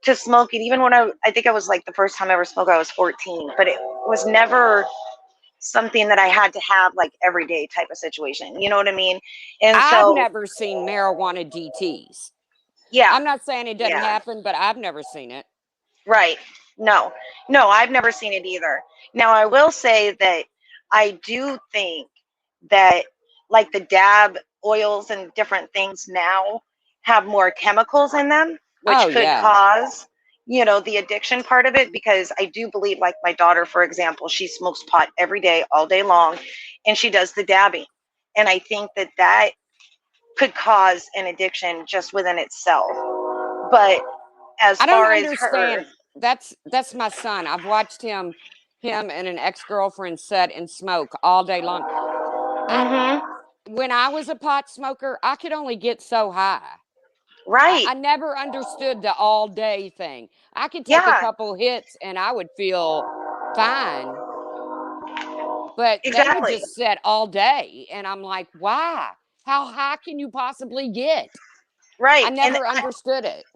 to smoke it. Even when I think I was like the first time I ever smoked I was 14, but it was never something that I had to have like every day type of situation. You know what I mean? And I've so, never seen marijuana DTs. yeah. I'm not saying it doesn't Yeah. happen, but I've never seen it. Right. No. No, I've never seen it either. Now, I will say that I do think that like the dab oils and different things now have more chemicals in them, Oh, which could yeah. cause, the addiction part of it. Because I do believe, like my daughter, for example, she smokes pot every day, all day long, and she does the dabbing. And I think that that could cause an addiction just within itself. But as I don't far as her, understand. That's my son. I've watched him and an ex-girlfriend sit and smoke all day long. I hmm When I was a pot smoker, I could only get so high. right. I never understood the all day thing. I could take a Yeah, couple hits and I would feel fine, but they would exactly. just sit all day. And I'm like, why? How high can you possibly get? I Right. And never understood it.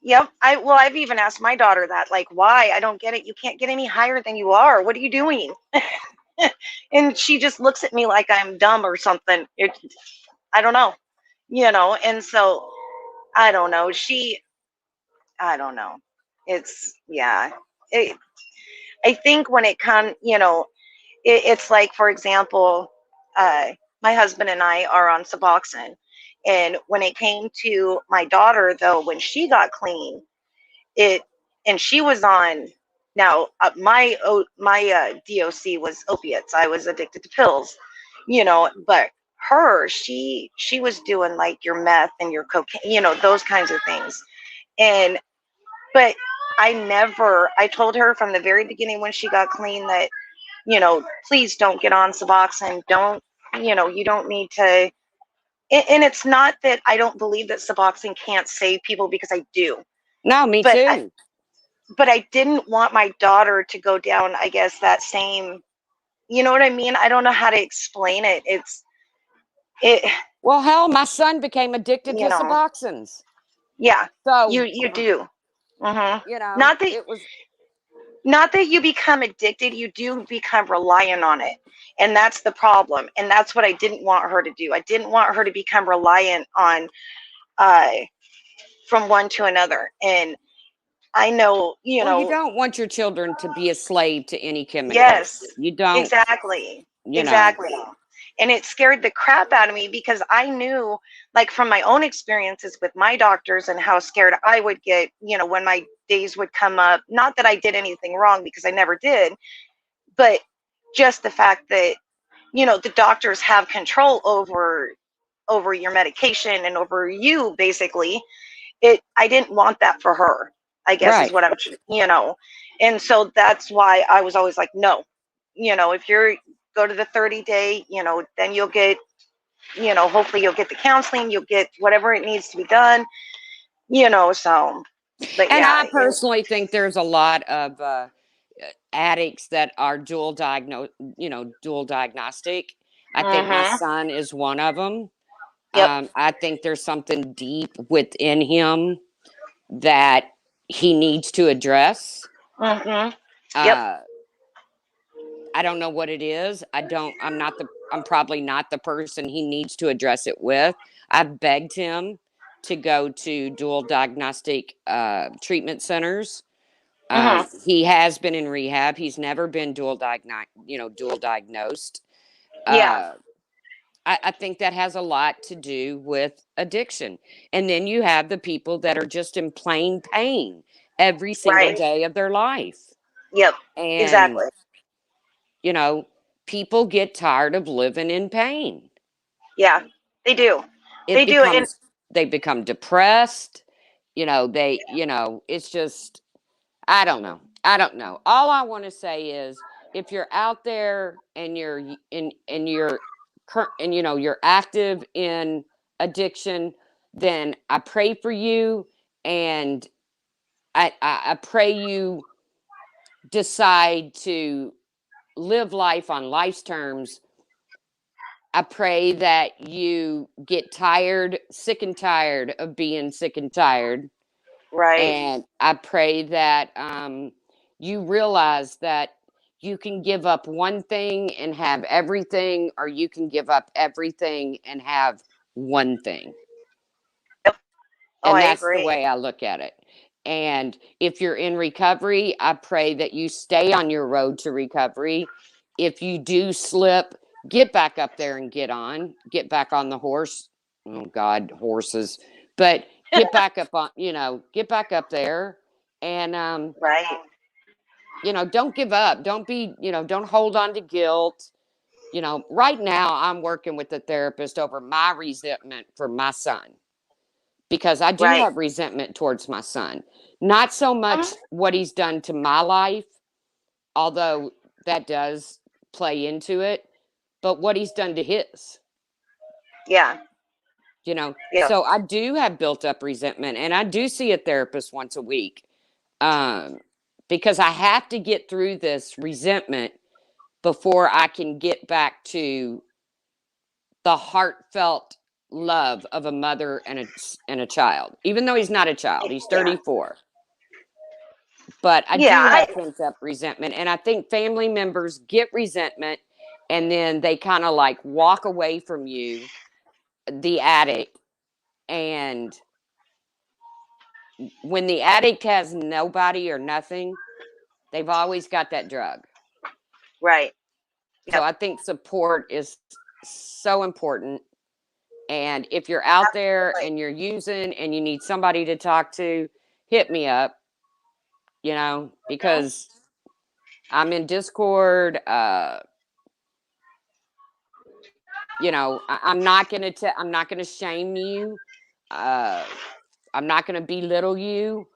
yep, I've even asked my daughter that, like, why? I don't get it. You can't get any higher than you are. What are you doing? And she just looks at me like I'm dumb or something. I don't know. And so I don't know. I don't know. It's yeah. It, I think when it comes, it's like, for example, uh, my husband and I are on Suboxone. And when it came to my daughter, though, when she got clean, it and she was on. Now, my DOC was opiates. I was addicted to pills, but she was doing like your meth and your cocaine, those kinds of things. And but I told her from the very beginning when she got clean that, please don't get on Suboxone. Don't, you don't need to. And it's not that I don't believe that Suboxone can't save people, because I do. No, me But too. I didn't want my daughter to go down, I guess, that same, you know what I mean? I don't know how to explain it. It, Well, hell, my son became addicted to you know, Suboxones. yeah, So, you do. hmm you know, Not that it was, not that you become addicted, you do become reliant on it. And that's the problem. And that's what I didn't want her to do. I didn't want her to become reliant on, uh, from one to another. And I know, well, you don't want your children to be a slave to any chemicals. yes, You don't, exactly. you know. Exactly. And it scared the crap out of me, because I knew, like, from my own experiences with my doctors and how scared I would get, when my days would come up. Not that I did anything wrong, because I never did, but just the fact that, the doctors have control over your medication and over you, basically. I didn't want that for her, I guess, is Right. what and so that's why I was always like, no, if you're go to the 30-day, then you'll get, hopefully you'll get the counseling, you'll get whatever it needs to be done, so. But And yeah, I personally think there's a lot of addicts that are dual diagnostic. I think my mhm, son is one of them. Yep. I think there's something deep within him that he needs to address. Mm-hmm. Yep. Uh, I don't know what it is. I'm probably not the person he needs to address it with. I've begged him to go to dual diagnostic treatment centers. Mm-hmm. He has been in rehab. He's never been dual diagnosed. Yeah. I think that has a lot to do with addiction. And then you have the people that are just in plain pain every single Right. day of their life. Yep. And, Exactly. you know, people get tired of living in pain. Yeah. They do. It They do. And becomes, they become depressed. It's just, I don't know. I don't know. All I want to say is if you're out there and you're active in addiction, then I pray for you, and I pray you decide to live life on life's terms. I pray that you get sick and tired of being sick and tired. right. And I pray that you realize that you can give up one thing and have everything, or you can give up everything and have one thing. Yep. Oh, And I that's the agree. way I look at it. And if you're in recovery, I pray that you stay on your road to recovery. If you do slip, get back up there and get back on the horse. Oh God, horses. But get back up get back up there, and Right. don't give up. Don't hold on to guilt. Right now I'm working with a therapist over my resentment for my son, because I do Right. have resentment towards my son. Not so much what he's done to my life, although that does play into it, but what he's done to his. Yeah. Yeah. So I do have built up resentment, and I do see a therapist once a week, because I have to get through this resentment before I can get back to the heartfelt love of a mother and a child. Even though he's not a child, he's Yeah. 34. But I Yeah. do have pent up resentment, and I think family members get resentment, and then they kind of like walk away from you, the addict. And when the addict has nobody or nothing, they've always got that drug. Right. So Yep. I think support is so important. And if you're out there Absolutely. and you're using and you need somebody to talk to, hit me up, because I'm in Discord. I'm not gonna shame you. I'm not gonna belittle you.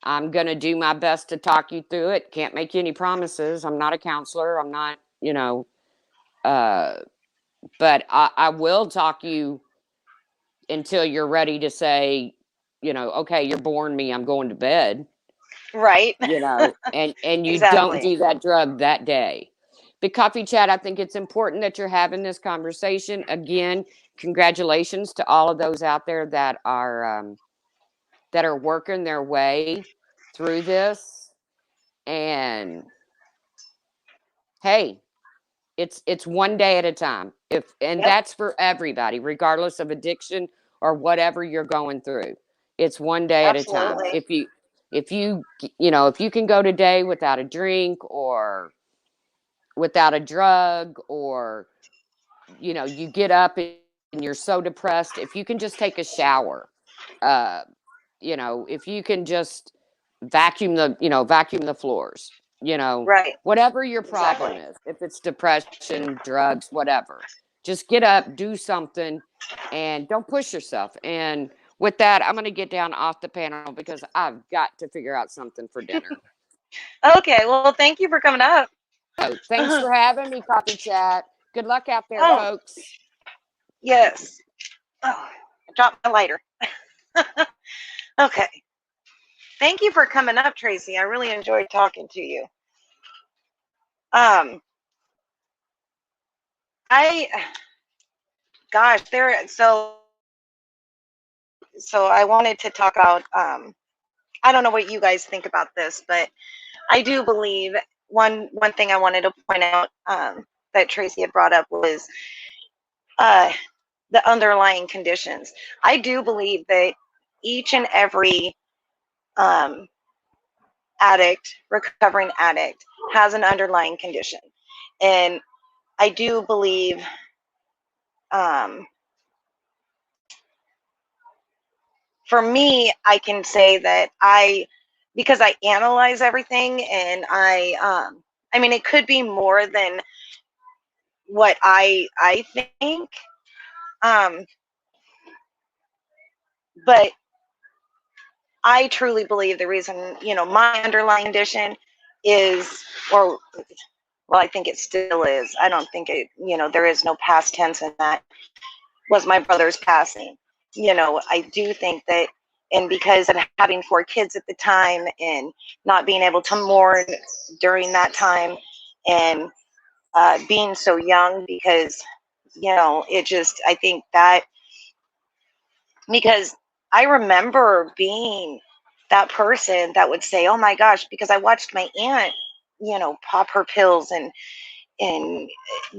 I'm gonna do my best to talk you through it. Can't make you any promises. I'm not a counselor. I'm not, but I will talk you until you're ready to say, okay, you're boring me. I'm going to bed. Right. And you don't Exactly. do that drug that day. But Coffee Chat, I think it's important that you're having this conversation. Again, congratulations to all of those out there that are working their way through this. And hey, it's one day at a time. Yep. That's for everybody, regardless of addiction or whatever you're going through. It's one day at a time. Absolutely. If you can go today without a drink or without a drug, or you get up and you're so depressed, if you can just take a shower, if you can just vacuum the floors, Right. whatever your problem Exactly. is, if it's depression, drugs, whatever, just get up, do something, and don't push yourself. And with that, I'm going to get down off the panel because I've got to figure out something for dinner. Okay. Well, thank you for coming up. So thanks for having me, Coffee Chat. Good luck out there, Oh, folks. yes. Oh, I dropped my lighter. Okay. Thank you for coming up, Tracy. I really enjoyed talking to you. Gosh, so so I wanted to talk about, I don't know what you guys think about this, but I do believe one thing I wanted to point out, that Tracy had brought up was uh, the underlying conditions. I do believe that each and every um, addict, recovering addict, has an underlying condition. And I do believe, um, for me, I can say that because I analyze everything, and I mean, it could be more than what I think, um, but I truly believe the reason, my underlying condition is, or, well, I think it still is. I don't think there is no past tense in that, was my brother's passing. I do think that, and because of having 4 kids at the time and not being able to mourn during that time, and being so young, because, I think that, because I remember being that person that would say, oh my gosh, because I watched my aunt, pop her pills and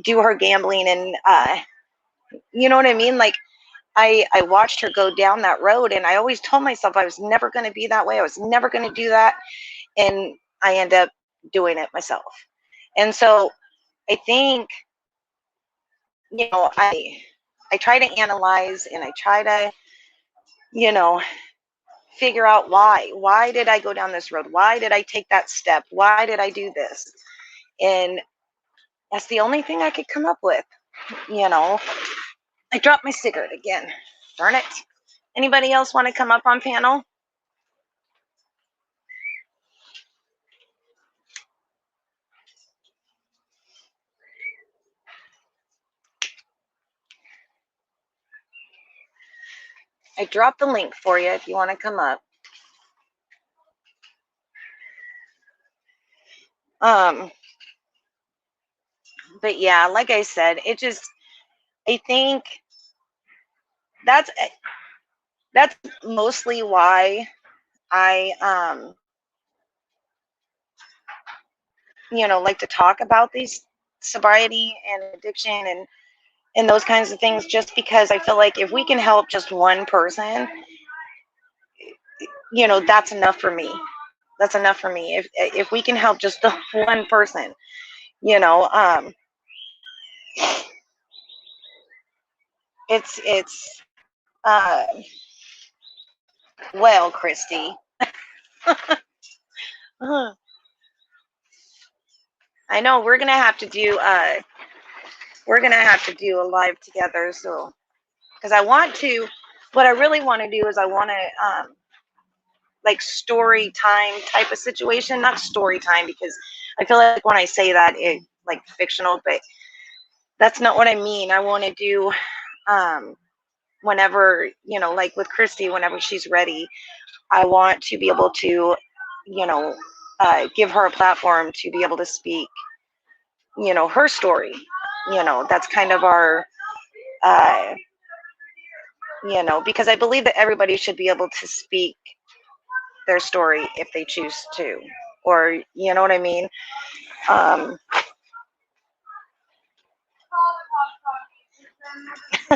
do her gambling, and you know what I mean? Like, I watched her go down that road, and I always told myself I was never going to be that way. I was never going to do that. And I end up doing it myself. And so I think, I try to analyze, and I try to, you know, figure out why did I go down this road? Why did I take that step? Why did I do this? And that's the only thing I could come up with. I dropped my cigarette again. Darn it. Anybody else want to come up on panel? I dropped the link for you if you want to come up. But yeah, like I said, I think that's mostly why I like to talk about these sobriety and addiction and those kinds of things, just because I feel like if we can help just one person, that's enough for me. That's enough for me. If we can help just the one person, it's uh well, Christy. I know we're gonna have to do a live together, so because what I really want to do is I want to like story time type of situation, not story time, because I feel like when I say that it like fictional, but that's not what I mean. I want to do whenever, like with Christy, whenever she's ready, I want to be able to, give her a platform to be able to speak, her story. That's kind of our, uh, because I believe that everybody should be able to speak their story if they choose to, or, you know what I mean? I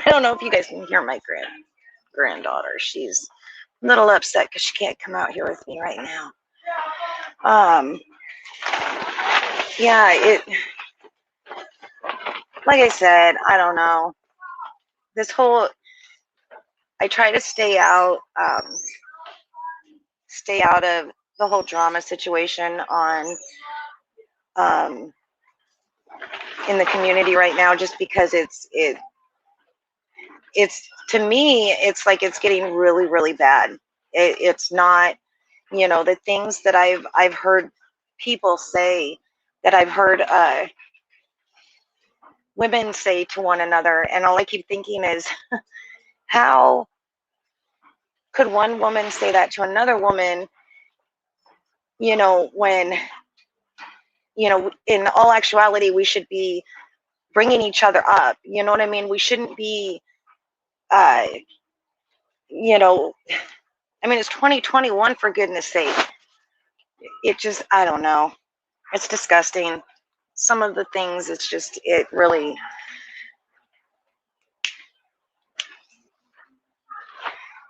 don't know if you guys can hear my granddaughter. She's a little upset because she can't come out here with me right now. Yeah, like I said, I don't know. I try to stay out of the whole drama situation um, in the community right now, just because it's to me, it's like it's getting really, really bad. It's not, the things that I've heard people say, that I've heard women say to one another, and all I keep thinking is, how could one woman say that to another woman, when, in all actuality, we should be bringing each other up. You know what I mean? We shouldn't be, uh, you know, I mean, it's 2021, for goodness sake. It just, I don't know. It's disgusting. Some of the things, it's just, it really,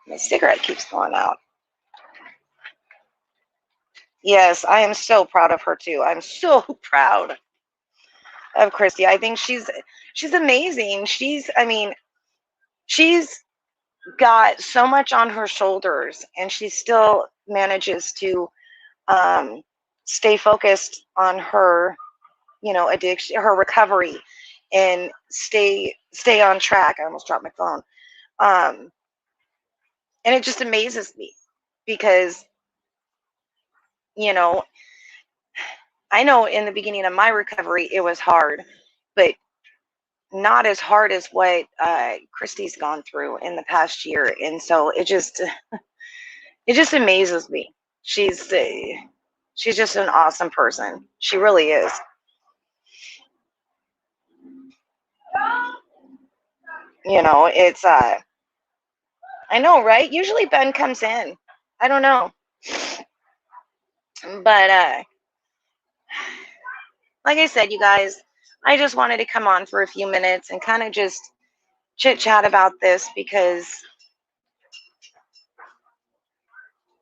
my cigarette keeps going out. Yes, I am so proud of her too. I'm so proud of Christy. I think she's amazing. I mean, she's got so much on her shoulders, and she still manages to stay focused on her, addiction, her recovery, and stay on track. I almost dropped my phone. And it just amazes me because, I know in the beginning of my recovery it was hard, but not as hard as what Christy's gone through in the past year. And so it just amazes me. She's just an awesome person. She really is. It's I know, right? Usually Ben comes in. I don't know. But like I said, you guys, I just wanted to come on for a few minutes and kind of just chit chat about this, because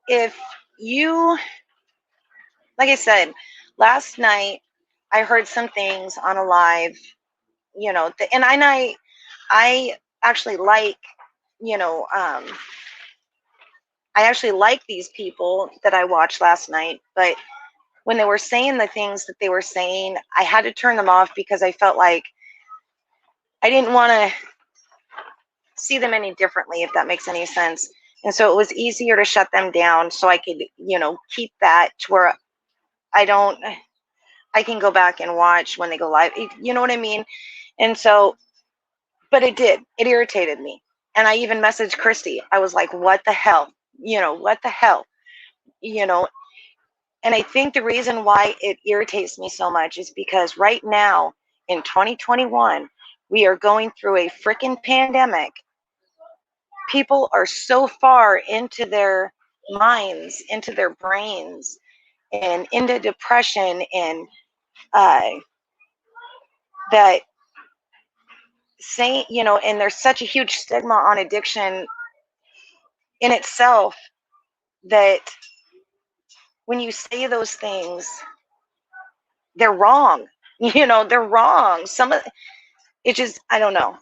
if you, like I said, last night I heard some things on a live, and I actually like, I actually like these people that I watched last night, but when they were saying the things that they were saying, I had to turn them off because I felt like I didn't want to see them any differently, if that makes any sense. And so it was easier to shut them down so I could, keep that to where I can go back and watch when they go live. You know what I mean? And so, but it irritated me. And I even messaged Christy. I was like, what the hell? What the hell? And I think the reason why it irritates me so much is because right now in 2021, we are going through a freaking pandemic. People are so far into their minds, into their brains, and into depression, and that saying, and there's such a huge stigma on addiction in itself, that when you say those things, they're wrong. They're wrong. Some of it just, I don't know.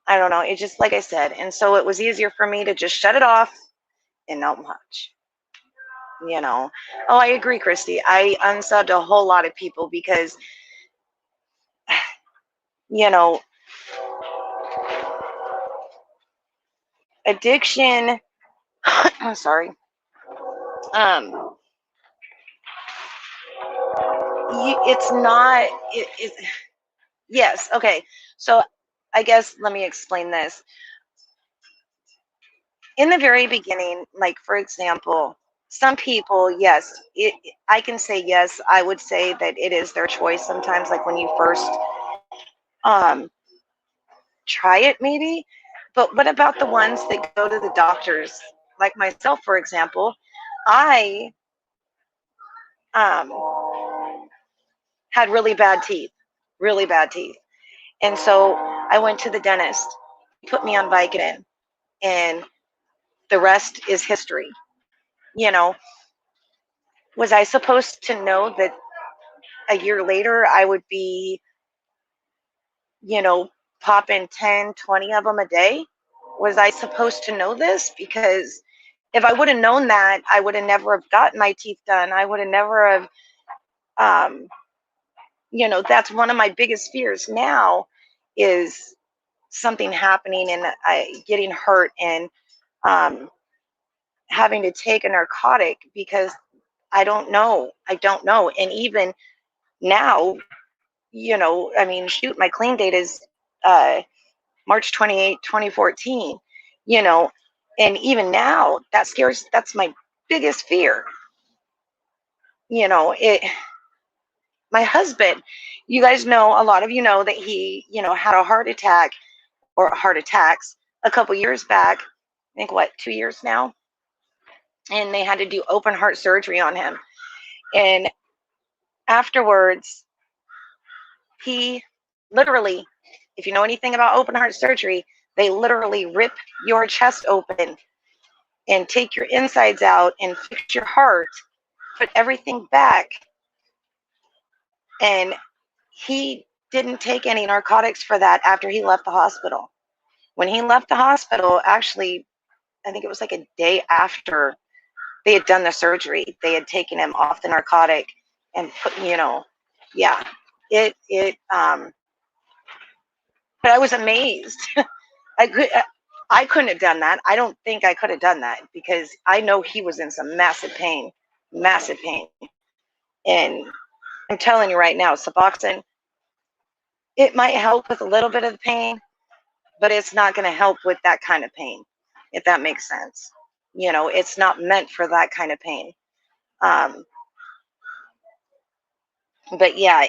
It just, like I said, and so it was easier for me to just shut it off and not much. Oh, I agree, Christy. I unsubbed a whole lot of people because, addiction. I'm sorry. It's not. Yes. Okay. So, I guess let me explain this. In the very beginning, like for example, some people, yes, I can say yes. I would say that it is their choice sometimes. Like when you first try it, maybe. But what about the ones that go to the doctors? Like myself, for example, I had really bad teeth, and so I went to the dentist. He put me on Vicodin, and the rest is history. Was I supposed to know that a year later I would be, popping 10, 20 of them a day? Was I supposed to know this? Because if I would have known that, I would have never have gotten my teeth done. I would have never have, that's one of my biggest fears now, is something happening and I getting hurt and having to take a narcotic, because I don't know. And even now, I mean, shoot, my clean date is March 28, 2014, and even now that's my biggest fear. My husband, you guys know, a lot of you know that he, had a heart attack or heart attacks a couple years back. think, what, 2 years now? And they had to do open heart surgery on him. And afterwards, he literally, if you know anything about open heart surgery, they literally rip your chest open and take your insides out and fix your heart, put everything back. And he didn't take any narcotics for that after he left the hospital. When he left the hospital, actually, I think it was like a day after they had done the surgery, they had taken him off the narcotic and put, yeah, but I was amazed. I couldn't have done that. I don't think I could have done that because I know he was in some massive pain. And I'm telling you right now, Suboxone, it might help with a little bit of the pain, but it's not going to help with that kind of pain, if that makes sense. It's not meant for that kind of pain. But yeah,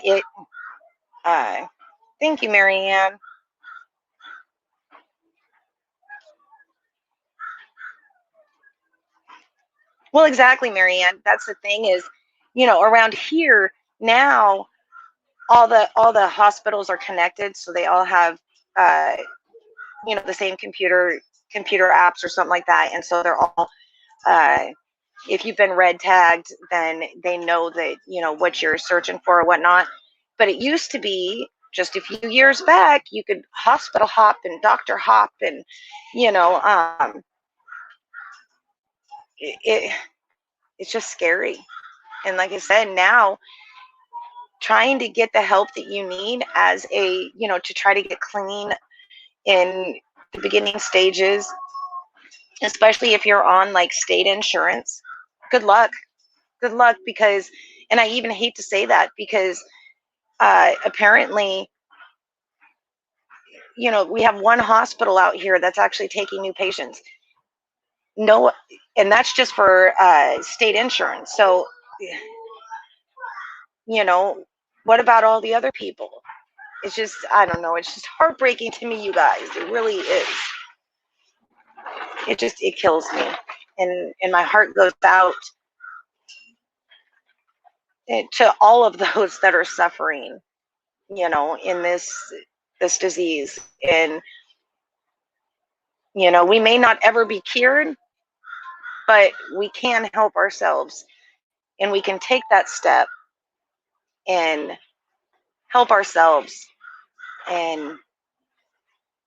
thank you, Marianne. Well, exactly, Marianne. That's the thing is, around here now, all the hospitals are connected, so they all have, the same computer apps or something like that, and so they're all, if you've been red tagged, then they know that what you're searching for or whatnot. But it used to be just a few years back, you could hospital hop and doctor hop, and it's just scary. And like I said, now trying to get the help that you need as a, to try to get clean in the beginning stages, especially if you're on like state insurance, good luck. Because, and I even hate to say that because apparently, we have one hospital out here that's actually taking new patients. No, and that's just for state insurance. So, what about all the other people? It's just, I don't know. It's just heartbreaking to me, you guys. It really is. It kills me. And my heart goes out to all of those that are suffering, in this disease. And, we may not ever be cured, but we can help ourselves. And we can take that step and help ourselves, and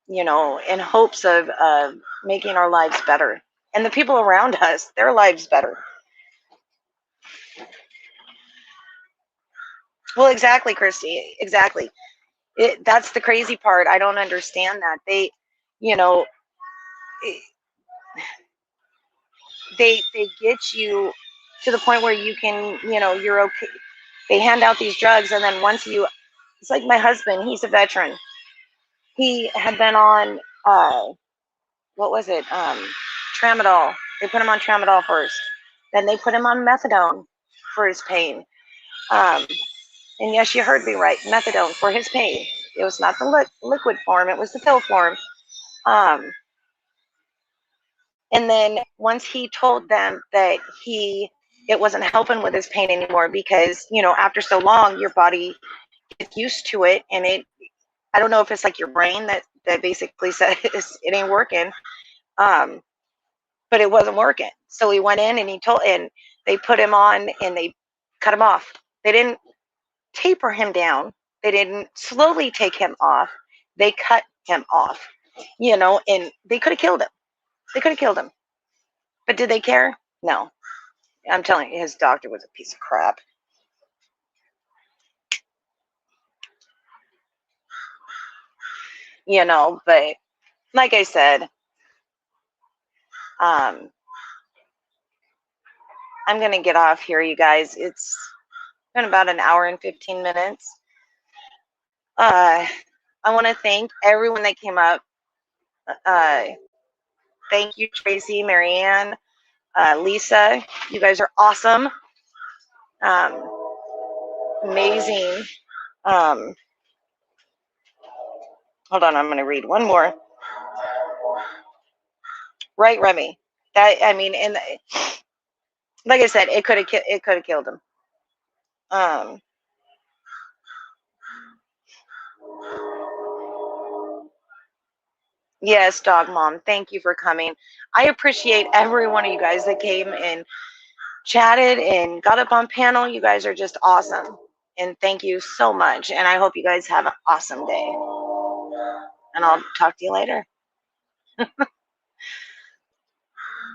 in hopes of making our lives better and the people around us, their lives better. Well, exactly, Christy, exactly. That's the crazy part. I don't understand that they they get you to the point where you can, you're okay. They hand out these drugs, and then once it's like my husband, he's a veteran. He had been on what was it? Tramadol. They put him on Tramadol first. Then they put him on methadone for his pain. And yes, you heard me right. Methadone for his pain. It was not the liquid form. It was the pill form. And then once he told them that it wasn't helping with his pain anymore because, after so long, your body gets used to it. And I don't know if it's like your brain that basically says it ain't working. But it wasn't working. So he went in and they put him on and they cut him off. They didn't taper him down. They didn't slowly take him off. They cut him off, and they could have killed him. But did they care? No. I'm telling you, his doctor was a piece of crap. But like I said, I'm going to get off here, you guys. It's been about an hour and 15 minutes. I want to thank everyone that came up. Thank you, Tracy, Marianne, Lisa. You guys are awesome. Amazing. Hold on, I'm going to read one more. Right, Remy? That, I mean, and like I said, it could have killed him. Yes, dog mom. Thank you for coming. I appreciate every one of you guys that came and chatted and got up on panel. You guys are just awesome. And thank you so much. And I hope you guys have an awesome day. And I'll talk to you later.